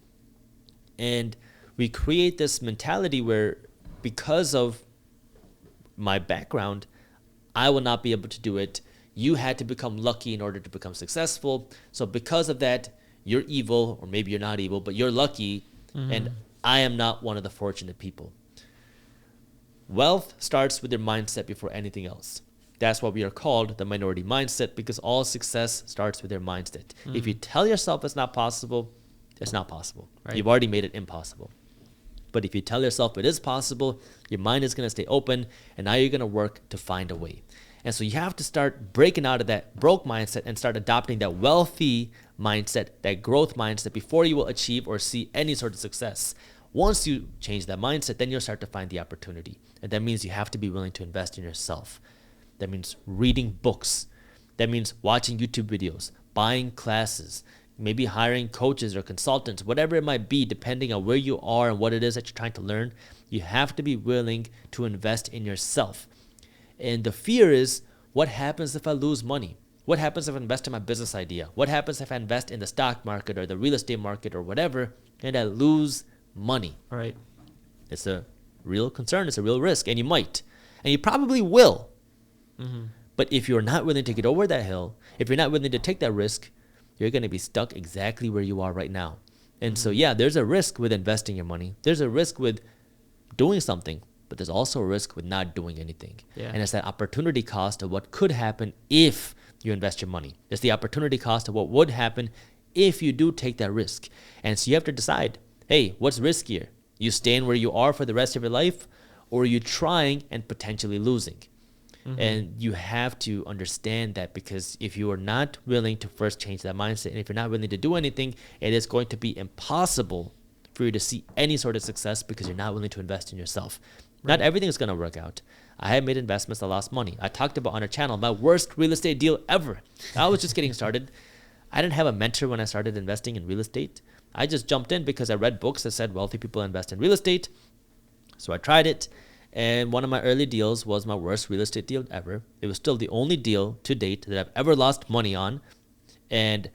And we create this mentality where because of my background, I will not be able to do it. You had to become lucky in order to become successful. So because of that, you're evil, or maybe you're not evil, but you're lucky, and I am not one of the fortunate people. Wealth starts with your mindset before anything else. That's why we are called the minority mindset, because all success starts with your mindset. If you tell yourself it's not possible, it's not possible. Right. You've already made it impossible. But if you tell yourself it is possible, your mind is going to stay open, and now you're going to work to find a way. And so you have to start breaking out of that broke mindset and start adopting that wealthy mindset, that growth mindset, before you will achieve or see any sort of success. Once you change that mindset, then you'll start to find the opportunity. And that means you have to be willing to invest in yourself. That means reading books. That means watching YouTube videos, buying classes, maybe hiring coaches or consultants, whatever it might be, depending on where you are and what it is that you're trying to learn. You have to be willing to invest in yourself. And the fear is, what happens if I lose money? What happens if I invest in my business idea? What happens if I invest in the stock market or the real estate market or whatever, and I lose money? Right. It's a real concern. It's a real risk. And you might. And you probably will. But if you're not willing to get over that hill, if you're not willing to take that risk, you're going to be stuck exactly where you are right now. And so, yeah, there's a risk with investing your money. There's a risk with doing something, but there's also a risk with not doing anything. Yeah. And it's that opportunity cost of what could happen if you invest your money. It's the opportunity cost of what would happen if you do take that risk. And so you have to decide, hey, what's riskier? You staying where you are for the rest of your life, or are you trying and potentially losing? And you have to understand that, because if you are not willing to first change that mindset, and if you're not willing to do anything, it is going to be impossible for you to see any sort of success, because you're not willing to invest in yourself. Right. Not everything is going to work out. I have made investments that lost money. I talked about on our channel my worst real estate deal ever. I was just getting started. I didn't have a mentor when I started investing in real estate. I just jumped in because I read books that said wealthy people invest in real estate. So I tried it. And one of my early deals was my worst real estate deal ever. It was still the only deal to date that I've ever lost money on. And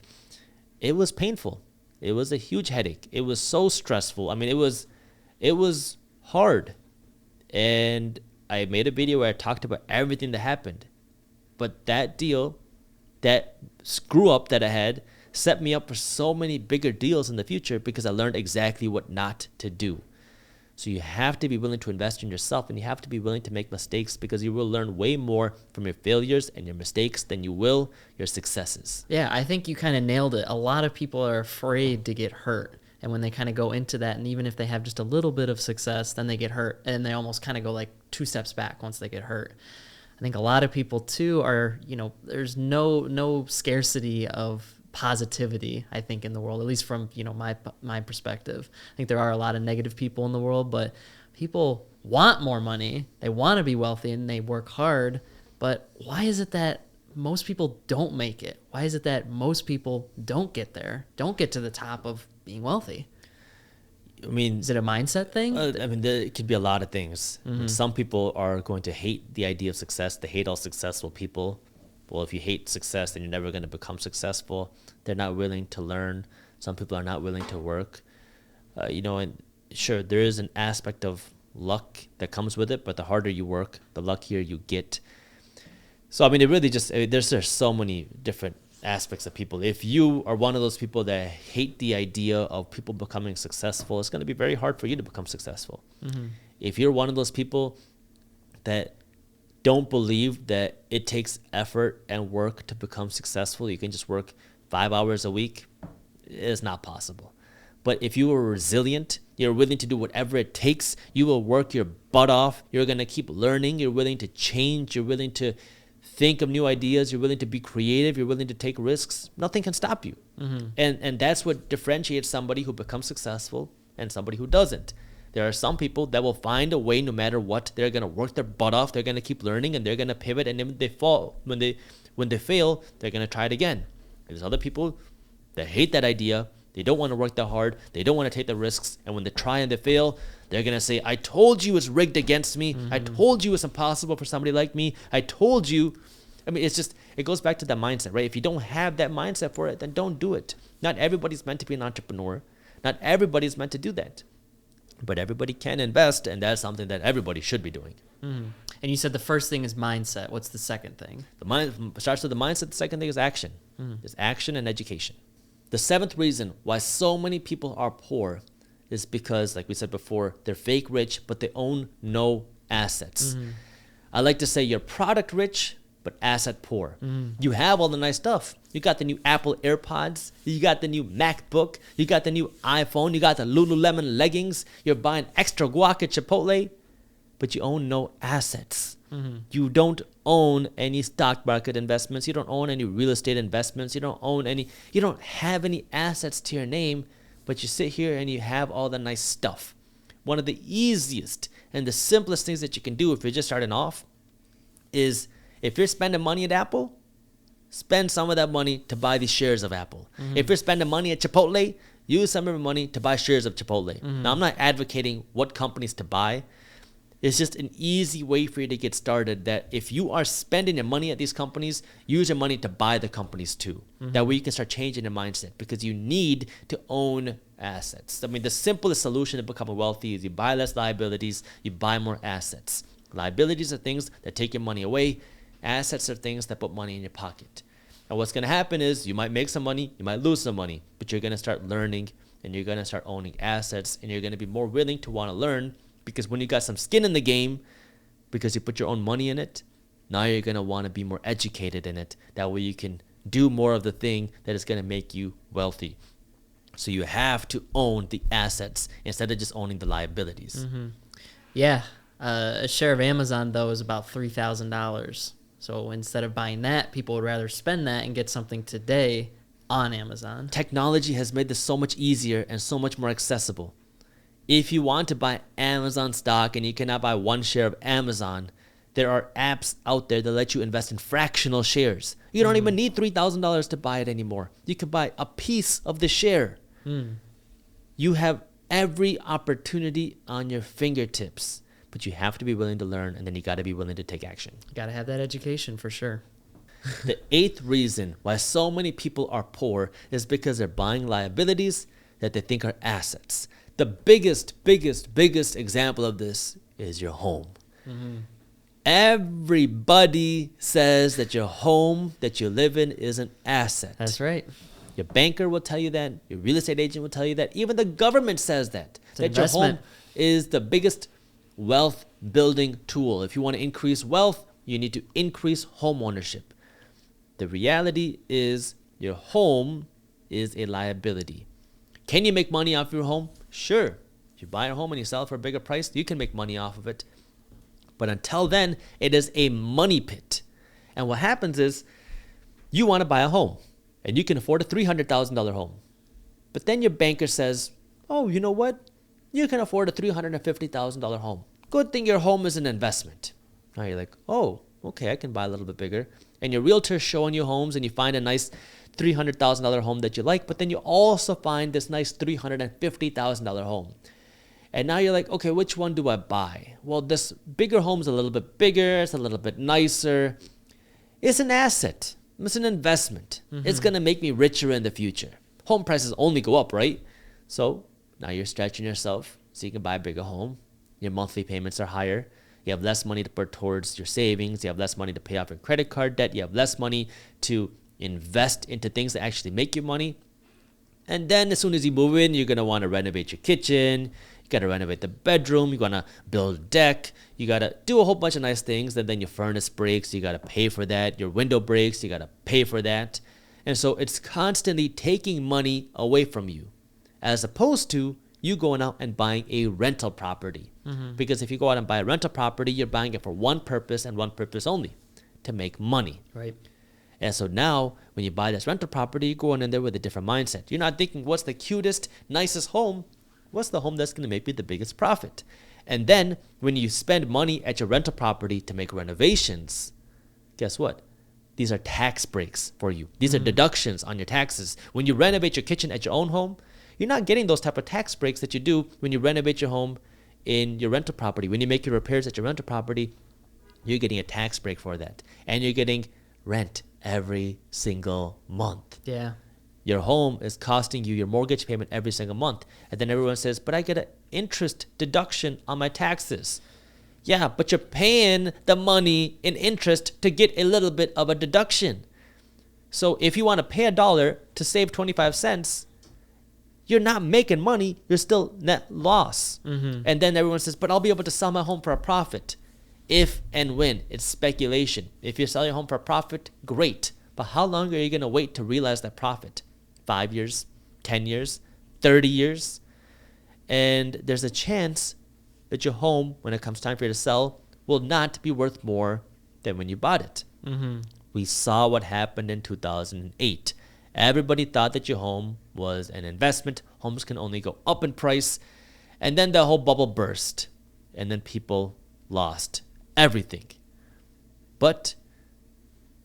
it was painful. It was a huge headache. It was so stressful. I mean, it was hard. And I made a video where I talked about everything that happened. But that deal, that screw up that I had, set me up for so many bigger deals in the future, because I learned exactly what not to do. So you have to be willing to invest in yourself, and you have to be willing to make mistakes, because you will learn way more from your failures and your mistakes than you will your successes. Yeah, I think you kind of nailed it. A lot of people are afraid to get hurt. And when they kind of go into that, and even if they have just a little bit of success, then they get hurt, and they almost kind of go like 2 steps back once they get hurt. I think a lot of people too are, there's no scarcity of positivity, I think, in the world, at least from, my perspective. I think there are a lot of negative people in the world, but people want more money. They want to be wealthy, and they work hard. But why is it that most people don't make it? Why is it that most people don't get there, don't get to the top of being wealthy? I mean, is it a mindset thing? It could be a lot of things. Some people are going to hate the idea of success. They hate all successful people. Well, if you hate success, then you're never going to become successful. They're not willing to learn. Some people are not willing to work. And sure, there is an aspect of luck that comes with it, but the harder you work, the luckier you get. So, it really just, there's so many different aspects of people. If you are one of those people that hate the idea of people becoming successful, it's going to be very hard for you to become successful. If you're one of those people that don't believe that it takes effort and work to become successful, you can just work 5 hours a week, it's not possible. But if you are resilient, you're willing to do whatever it takes, you will work your butt off, you're going to keep learning, you're willing to change, you're willing to think of new ideas, you're willing to be creative, you're willing to take risks, nothing can stop you. And that's what differentiates somebody who becomes successful and somebody who doesn't. There are some people that will find a way no matter what. They're going to work their butt off. They're going to keep learning, and they're going to pivot. And then they fall. When they fail, they're going to try it again. There's other people that hate that idea. They don't want to work that hard. They don't want to take the risks. And when they try and they fail, they're going to say, I told you it's rigged against me. I told you it's impossible for somebody like me. I told you. I mean, it goes back to that mindset, right? If you don't have that mindset for it, then don't do it. Not everybody's meant to be an entrepreneur. Not everybody's meant to do that. But everybody can invest, and that's something that everybody should be doing. And you said the first thing is mindset. What's the second thing? The mind starts with the mindset. The second thing is action. There's action and education. The seventh reason why so many people are poor is because, like we said before, they're fake rich, but they own no assets. I like to say you're product rich, but asset poor. You have all the nice stuff. You got the new Apple AirPods. You got the new MacBook. You got the new iPhone. You got the Lululemon leggings. You're buying extra guac at Chipotle, but you own no assets. You don't own any stock market investments. You don't own any real estate investments. You don't have any assets to your name, but you sit here and you have all the nice stuff. One of the easiest and the simplest things that you can do if you're just starting off is, if you're spending money at Apple, spend some of that money to buy these shares of Apple. If you're spending money at Chipotle, use some of your money to buy shares of Chipotle. Now, I'm not advocating what companies to buy. It's just an easy way for you to get started, that if you are spending your money at these companies, use your money to buy the companies too. That way you can start changing your mindset, because you need to own assets. I mean, the simplest solution to becoming wealthy is you buy less liabilities, you buy more assets. Liabilities are things that take your money away. Assets are things that put money in your pocket. And what's going to happen is you might make some money, you might lose some money, but you're going to start learning, and you're going to start owning assets, and you're going to be more willing to want to learn, because when you got some skin in the game, because you put your own money in it, now you're going to want to be more educated in it. That way you can do more of the thing that is going to make you wealthy. So you have to own the assets instead of just owning the liabilities. Yeah. A share of Amazon, though, is about $3,000. So instead of buying that, people would rather spend that and get something today on Amazon. Technology has made this so much easier and so much more accessible. If you want to buy Amazon stock and you cannot buy one share of Amazon, there are apps out there that let you invest in fractional shares. You don't even need $3,000 to buy it anymore. You can buy a piece of the share. You have every opportunity on your fingertips. But you have to be willing to learn, and then you got to be willing to take action. You got to have that education for sure. The eighth reason why so many people are poor is because they're buying liabilities that they think are assets. The biggest example of this is your home. Everybody says that your home that you live in is an asset. That's right. Your banker will tell you that. Your real estate agent will tell you that. Even the government says that. That your home is the biggest wealth building tool. If you want to increase wealth, you need to increase home ownership. The reality is your home is a liability. Can you make money off your home? Sure. If you buy a home and you sell it for a bigger price, you can make money off of it. But until then, it is a money pit. And what happens is you want to buy a home and you can afford a $300,000 home. But then your banker says, oh, you know what? You can afford a $350,000 home. Good thing your home is an investment. Now you're like, oh, okay, I can buy a little bit bigger. And your realtor's showing you homes and you find a nice $300,000 home that you like, but then you also find this nice $350,000 home. And now you're like, okay, which one do I buy? Well, this bigger home's a little bit bigger, it's a little bit nicer. It's an asset. It's an investment. It's going to make me richer in the future. Home prices only go up, right? So now you're stretching yourself so you can buy a bigger home. Your monthly payments are higher. You have less money to put towards your savings. You have less money to pay off your credit card debt. You have less money to invest into things that actually make you money. And then as soon as you move in, you're going to want to renovate your kitchen. You got to renovate the bedroom. You're going to build a deck. You got to do a whole bunch of nice things. And then your furnace breaks. You got to pay for that. Your window breaks. You got to pay for that. And so it's constantly taking money away from you, as opposed to you going out and buying a rental property. Because if you go out and buy a rental property, you're buying it for one purpose and one purpose only, to make money. Right. And so now, when you buy this rental property, you're going in there with a different mindset. You're not thinking, what's the cutest, nicest home? What's the home that's going to make me the biggest profit? And then, when you spend money at your rental property to make renovations, guess what? These are tax breaks for you. These are deductions on your taxes. When you renovate your kitchen at your own home, you're not getting those type of tax breaks that you do when you renovate your home in your rental property. When you make your repairs at your rental property, you're getting a tax break for that. And you're getting rent every single month. Yeah. Your home is costing you your mortgage payment every single month. And then everyone says, but I get an interest deduction on my taxes. Yeah, but you're paying the money in interest to get a little bit of a deduction. So if you want to pay $1 to save 25 cents, you're not making money. You're still net loss. And then everyone says, but I'll be able to sell my home for a profit. If and when. It's speculation. If you sell your home for a profit, great. But how long are you going to wait to realize that profit? 5 years, 10 years, 30 years? And there's a chance that your home, when it comes time for you to sell, will not be worth more than when you bought it. We saw what happened in 2008. Everybody thought that your home was an investment. Homes can only go up in price. And then the whole bubble burst. And then people lost everything. But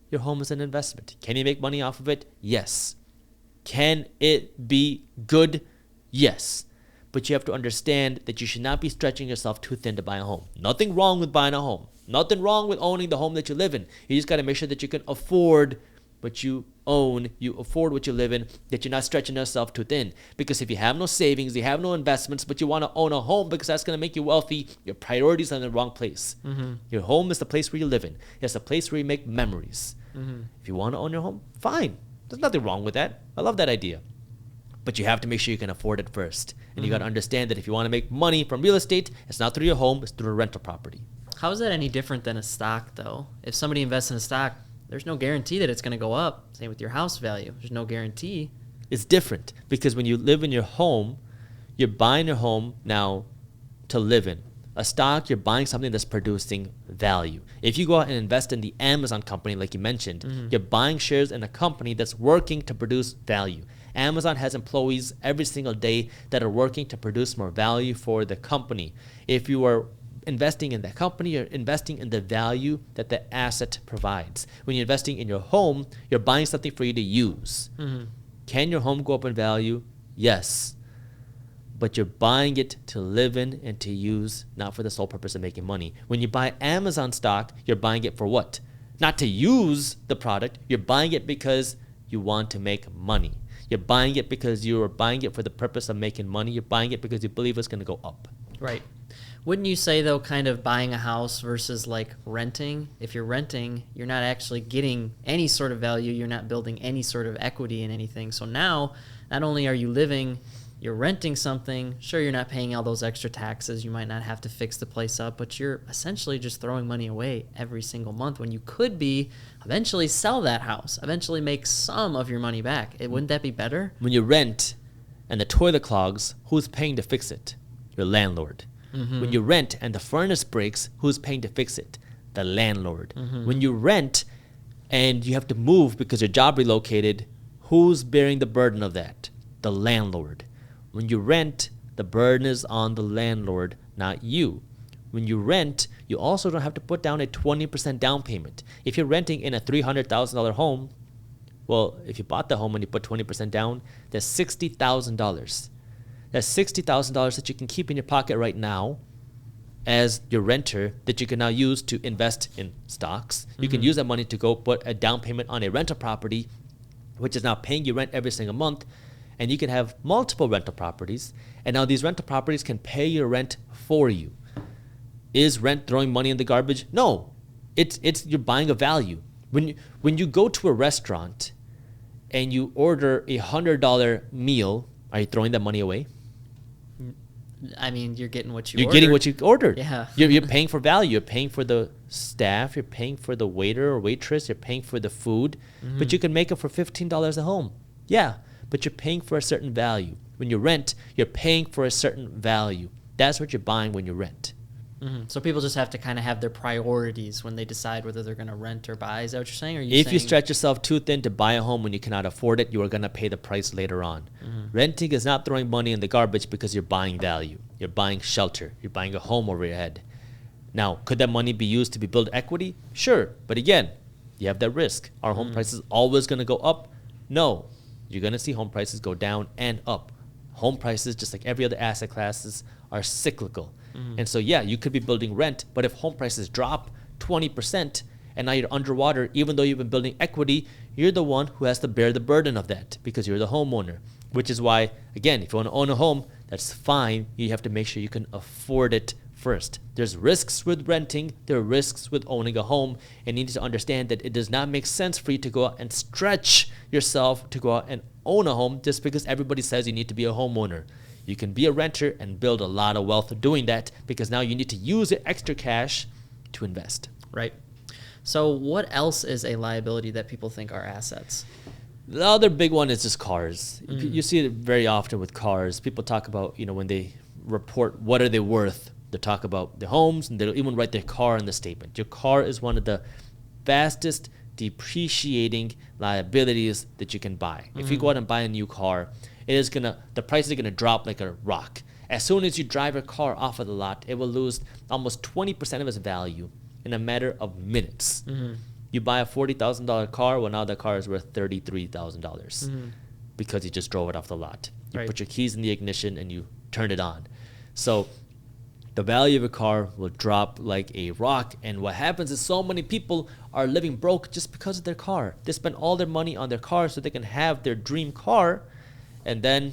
your home is an investment. Can you make money off of it? Yes. Can it be good? Yes. But you have to understand that you should not be stretching yourself too thin to buy a home. Nothing wrong with buying a home. Nothing wrong with owning the home that you live in. You just got to make sure that you can afford what you own, you afford what you live in, that you're not stretching yourself too thin. Because if you have no savings, you have no investments, but you want to own a home because that's going to make you wealthy, your priorities are in the wrong place. Your home is the place where you live in. It's the place where you make memories. If you want to own your home, fine. There's nothing wrong with that. I love that idea. But you have to make sure you can afford it first. And you got to understand that if you want to make money from real estate, it's not through your home, it's through a rental property. How is that any different than a stock, though? If somebody invests in a stock, there's no guarantee that it's going to go up. Same with your house value. There's no guarantee. It's different because when you live in your home, you're buying your home now to live in. A stock, you're buying something that's producing value. If you go out and invest in the Amazon company, like you mentioned, you're buying shares in a company that's working to produce value. Amazon has employees every single day that are working to produce more value for the company. If you are investing in that company, you're investing in the value that the asset provides. When you're investing in your home, you're buying something for you to use. Can your home go up in value? Yes. But you're buying it to live in and to use, not for the sole purpose of making money. When you buy Amazon stock, you're buying it for what? Not to use the product. You're buying it because you want to make money. You're buying it because you are buying it for the purpose of making money. You're buying it because you believe it's going to go up. Right. Wouldn't you say, though, kind of buying a house versus like renting? If you're renting, you're not actually getting any sort of value. You're not building any sort of equity in anything. So now, not only are you living, you're renting something. Sure, you're not paying all those extra taxes. You might not have to fix the place up, but you're essentially just throwing money away every single month when you could be eventually sell that house, eventually make some of your money back. Wouldn't that be better? When you rent and the toilet clogs, who's paying to fix it? Your landlord. When you rent and the furnace breaks, who's paying to fix it? The landlord. When you rent and you have to move because your job relocated, who's bearing the burden of that? The landlord. When you rent, the burden is on the landlord, not you. When you rent, you also don't have to put down a 20% down payment. If you're renting in a $300,000 home, well, if you bought the home and you put 20% down, that's $60,000. That's $60,000 that you can keep in your pocket right now as your renter that you can now use to invest in stocks. You can use that money to go put a down payment on a rental property, which is now paying you rent every single month. And you can have multiple rental properties. And now these rental properties can pay your rent for you. Is rent throwing money in the garbage? No. It's you're buying a value. When you go to a restaurant and you order a $100 meal, are you throwing that money away? I mean, you're getting what you ordered. ordered. You're getting what you ordered. Yeah. You're paying for value. You're paying for the staff. You're paying for the waiter or waitress. You're paying for the food. But you can make it for $15 at home. Yeah, but you're paying for a certain value. When you rent, you're paying for a certain value. That's what you're buying when you rent. So people just have to kind of have their priorities when they decide whether they're going to rent or buy. Is that what you're saying? Or If you stretch yourself too thin to buy a home when you cannot afford it, you are going to pay the price later on. Renting is not throwing money in the garbage because you're buying value. You're buying shelter. You're buying a home over your head. Now, could that money be used to build equity? Sure. But again, you have that risk. Are home prices always going to go up? No. You're going to see home prices go down and up. Home prices, just like every other asset classes, are cyclical. And so, yeah, you could be building rent, but if home prices drop 20% and now you're underwater, even though you've been building equity, you're the one who has to bear the burden of that because you're the homeowner, which is why, again, if you want to own a home, that's fine. You have to make sure you can afford it first. There's risks with renting. There are risks with owning a home, and you need to understand that it does not make sense for you to go out and stretch yourself to go out and own a home just because everybody says you need to be a homeowner. You can be a renter and build a lot of wealth doing that because now you need to use the extra cash to invest. Right. So what else is a liability that people think are assets? The other big one is just cars. You see it very often with cars. People talk about, when they report what are they worth, they talk about the homes, and they'll even write their car in the statement. Your car is one of the fastest depreciating liabilities that you can buy. If you go out and buy a new car, the price is gonna drop like a rock. As soon as you drive your car off of the lot, it will lose almost 20% of its value in a matter of minutes. You buy a $40,000 car, well, now the car is worth $33,000 because you just drove it off the lot. You put your keys in the ignition and you turn it on. So the value of a car will drop like a rock. And what happens is so many people are living broke just because of their car. They spend all their money on their car so they can have their dream car. And then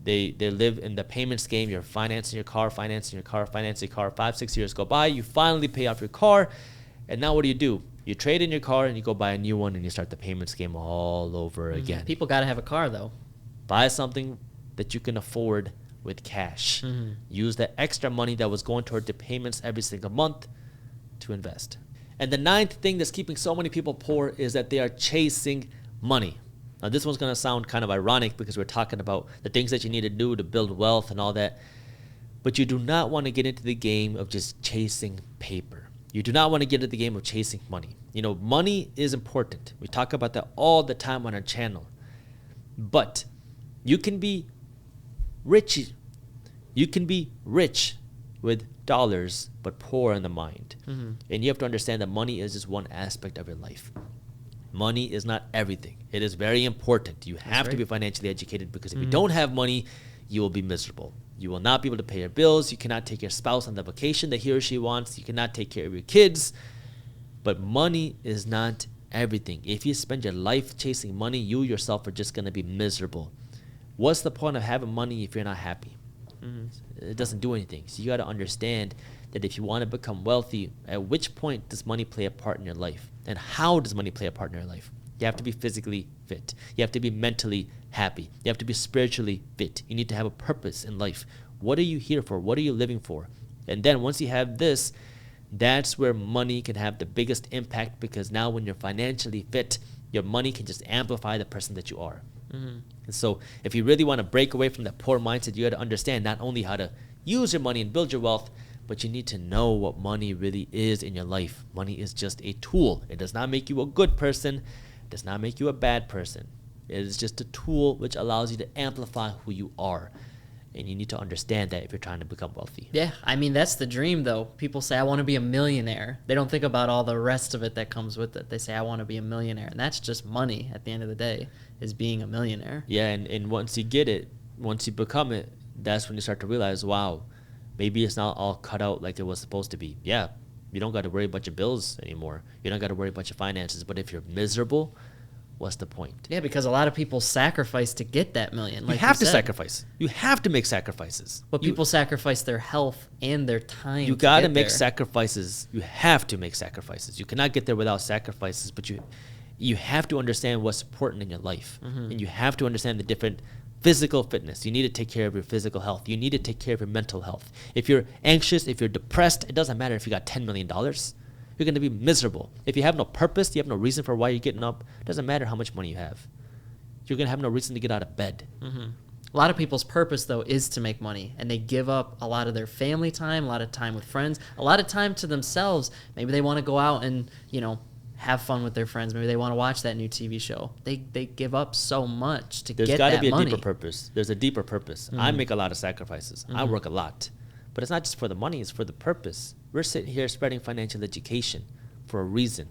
they live in the payments game. You're financing your car. 5-6 years go by. You finally pay off your car. And now what do? You trade in your car and you go buy a new one and you start the payments game all over again. People got to have a car, though. Buy something that you can afford with cash. Use the extra money that was going toward the payments every single month to invest. And the ninth thing that's keeping so many people poor is that they are chasing money. Now, this one's going to sound kind of ironic because we're talking about the things that you need to do to build wealth and all that. But you do not want to get into the game of just chasing paper. You do not want to get into the game of chasing money. Money is important. We talk about that all the time on our channel. But you can be rich. You can be rich with dollars, but poor in the mind. And you have to understand that money is just one aspect of your life. Money is not everything. It is very important. You have to be financially educated because if you don't have money, you will be miserable. You will not be able to pay your bills. You cannot take your spouse on the vacation that he or she wants. You cannot take care of your kids. But money is not everything. If you spend your life chasing money, you yourself are just going to be miserable. What's the point of having money if you're not happy? It doesn't do anything. So you got to understand that if you want to become wealthy, at which point does money play a part in your life? And how does money play a part in your life? You have to be physically fit. You have to be mentally happy. You have to be spiritually fit. You need to have a purpose in life. What are you here for? What are you living for? And then once you have this, that's where money can have the biggest impact because now when you're financially fit, your money can just amplify the person that you are. And so if you really want to break away from that poor mindset, you got to understand not only how to use your money and build your wealth, but you need to know what money really is in your life. Money is just a tool. It does not make you a good person. It does not make you a bad person. It is just a tool which allows you to amplify who you are. And you need to understand that if you're trying to become wealthy. Yeah, that's the dream, though. People say, I want to be a millionaire. They don't think about all the rest of it that comes with it. They say, I want to be a millionaire. And that's just money at the end of the day, is being a millionaire. Yeah, and once you get it, once you become it, that's when you start to realize, wow, maybe it's not all cut out like it was supposed to be. Yeah, you don't got to worry about your bills anymore. You don't got to worry about your finances. But if you're miserable, what's the point? Yeah, because a lot of people sacrifice to get that million. Like you have to sacrifice. You have to make sacrifices. But people sacrifice their health and their time. You got to make sacrifices. You have to make sacrifices. You cannot get there without sacrifices, but you have to understand what's important in your life. And you have to understand the different physical fitness. You need to take care of your physical health. You need to take care of your mental health. If you're anxious, if you're depressed, it doesn't matter if you got $10 million. You're going to be miserable. If you have no purpose, you have no reason for why you're getting up, it doesn't matter how much money you have. You're going to have no reason to get out of bed. A lot of people's purpose, though, is to make money, and they give up a lot of their family time, a lot of time with friends, a lot of time to themselves. Maybe they want to go out and, have fun with their friends. Maybe they want to watch that new TV show. They give up so much to get that money. There's got to be a deeper purpose. There's a deeper purpose. I make a lot of sacrifices. I work a lot. But it's not just for the money, it's for the purpose. We're sitting here spreading financial education for a reason.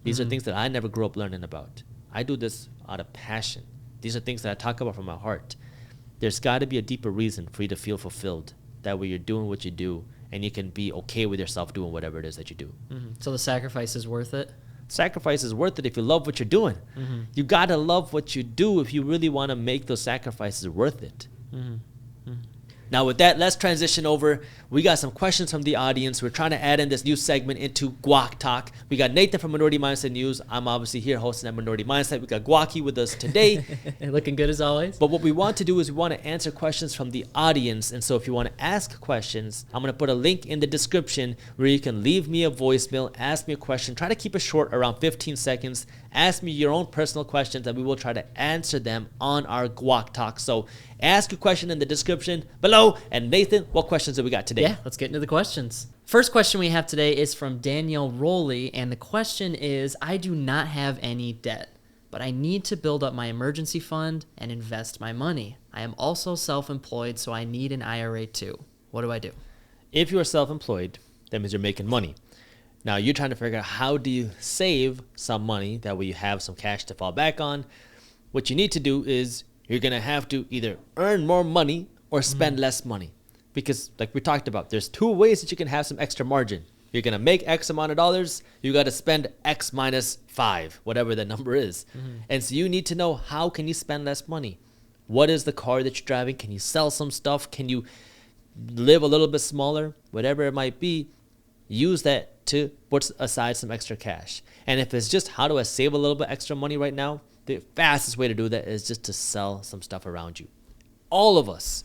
These are things that I never grew up learning about. I do this out of passion. These are things that I talk about from my heart. There's got to be a deeper reason for you to feel fulfilled. That way you're doing what you do, and you can be okay with yourself doing whatever it is that you do. So the sacrifice is worth it? Sacrifice is worth it if you love what you're doing. You got to love what you do if you really want to make those sacrifices worth it. Now with that, let's transition over. We got some questions from the audience. We're trying to add in this new segment into Guac Talk. We got Nathan from Minority Mindset News. I'm obviously here hosting at Minority Mindset. We got Guacky with us today. Looking good as always. But what we want to do is we want to answer questions from the audience. And so if you want to ask questions, I'm going to put a link in the description where you can leave me a voicemail, ask me a question. Try to keep it short, around 15 seconds. Ask me your own personal questions, and we will try to answer them on our Guac Talk. So ask your question in the description below. And Nathan, what questions do we got today? Yeah, let's get into the questions. First question we have today is from Danielle Rowley, and the question is, I do not have any debt, but I need to build up my emergency fund and invest my money. I am also self-employed, so I need an IRA too. What do I do? If you are self-employed, that means you're making money. Now you're trying to figure out how do you save some money, that way you have some cash to fall back on. What you need to do is you're going to have to either earn more money or spend less money. Because like we talked about, there's two ways that you can have some extra margin. You're going to make X amount of dollars, you got to spend X minus 5, whatever the number is. And so you need to know, how can you spend less money? What is the car that you're driving? Can you sell some stuff? Can you live a little bit smaller? Whatever it might be, use that to put aside some extra cash. And if it's just how do I save a little bit extra money right now, the fastest way to do that is just to sell some stuff around you. All of us,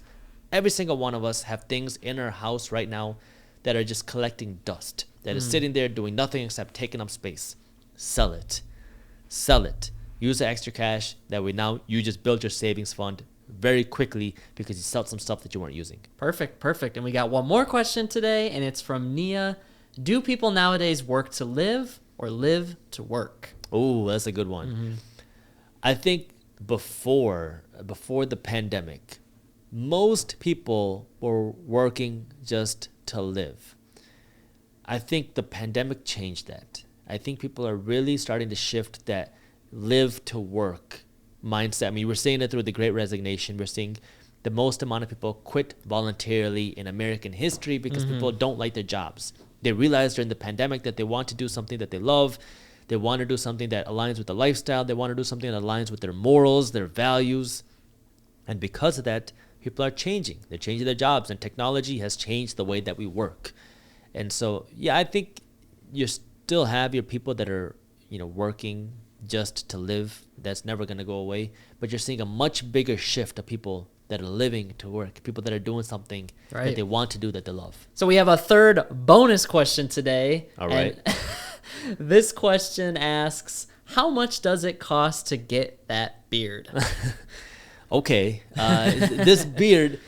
every single one of us, have things in our house right now that are just collecting dust, that is sitting there doing nothing except taking up space. Sell it. Sell it. Use the extra cash. That way now you just build your savings fund very quickly because you sold some stuff that you weren't using. Perfect. And we got one more question today, and it's from Nia. Do people nowadays work to live or live to work? Oh, that's a good one. I think before the pandemic, most people were working just to live. I think the pandemic changed that. I think people are really starting to shift that live to work mindset. I mean, we're seeing it through the Great Resignation. We're seeing the most amount of people quit voluntarily in American history because people don't like their jobs. They realized during the pandemic that they want to do something that they love. They want to do something that aligns with the lifestyle. They want to do something that aligns with their morals, their values. And because of that, people are changing. They're changing their jobs, and technology has changed the way that we work. And so, yeah, I think you still have your people that are, working just to live. That's never going to go away. But you're seeing a much bigger shift of people that are living to work, people that are doing something that they want to do, that they love. So we have a third bonus question today. All right. This question asks, how much does it cost to get that beard? Okay. This beard,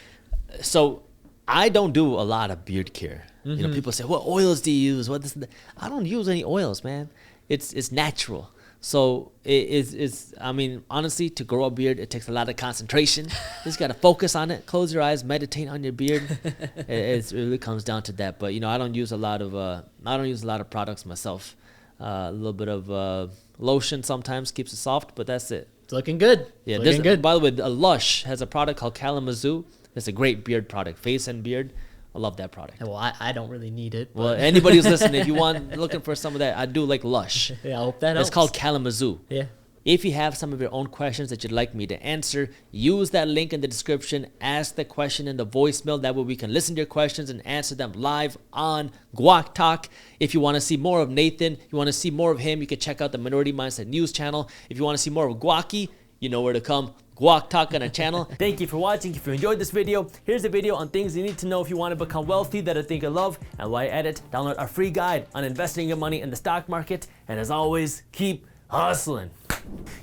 so I don't do a lot of beard care. People say, what oils do you use? What this? I don't use any oils, man. It's natural. So honestly, to grow a beard, it takes a lot of concentration. You just got to focus on it. Close your eyes, meditate on your beard. It really comes down to that. But, I don't use a lot of products myself. A little bit of lotion sometimes keeps it soft, but that's it. It's looking good. Yeah, looking good. By the way, Lush has a product called Kalamazoo. It's a great beard product, face and beard. I love that product. Well, I don't really need it. Well, anybody who's listening, if you want, looking for some of that, I do like Lush. Yeah, I hope that helps. It's called Kalamazoo. Yeah. If you have some of your own questions that you'd like me to answer, use that link in the description. Ask the question in the voicemail. That way we can listen to your questions and answer them live on Guac Talk. If you want to see more of Nathan, you want to see more of him, you can check out the Minority Mindset News channel. If you want to see more of Guacky, you know where to come. Guac Talk on our channel. Thank you for watching. If you enjoyed this video, here's a video on things you need to know if you want to become wealthy that I think you love. And while you're at it, download our free guide on investing your money in the stock market. And as always, keep hustling.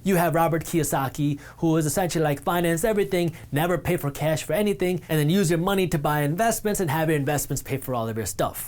You have Robert Kiyosaki, who is essentially like finance everything, never pay for cash for anything, and then use your money to buy investments and have your investments pay for all of your stuff.